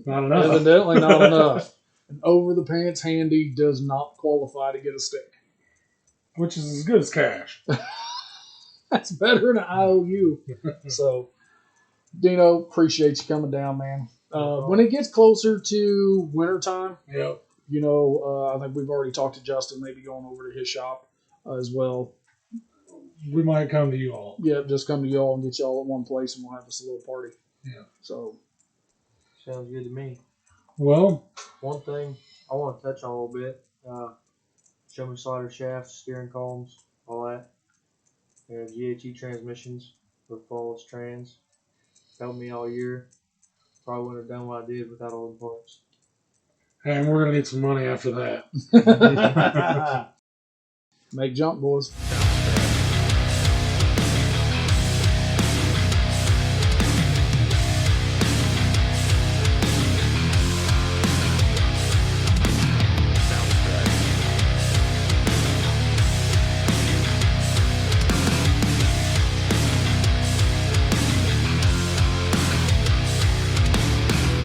Not enough. Evidently not enough. An over-the-pants handy does not qualify to get a stick. Which is as good as cash. That's better than an IOU. So, Dino, appreciate you coming down, man. When it gets closer to wintertime, Yep. I think we've already talked to Justin, maybe going over to his shop as well. We might come to you all. Yeah, just come to y'all and get y'all at one place, and we'll have us a little party. Yeah. So, Sounds good to me. Well, One thing I want to touch on a little bit. Show me slider shafts, steering columns, all that. We have GHE transmissions with flawless trans. Helped me all year. Probably wouldn't have done what I did without all the parts. and we're going to need some money after that. make jump, boys.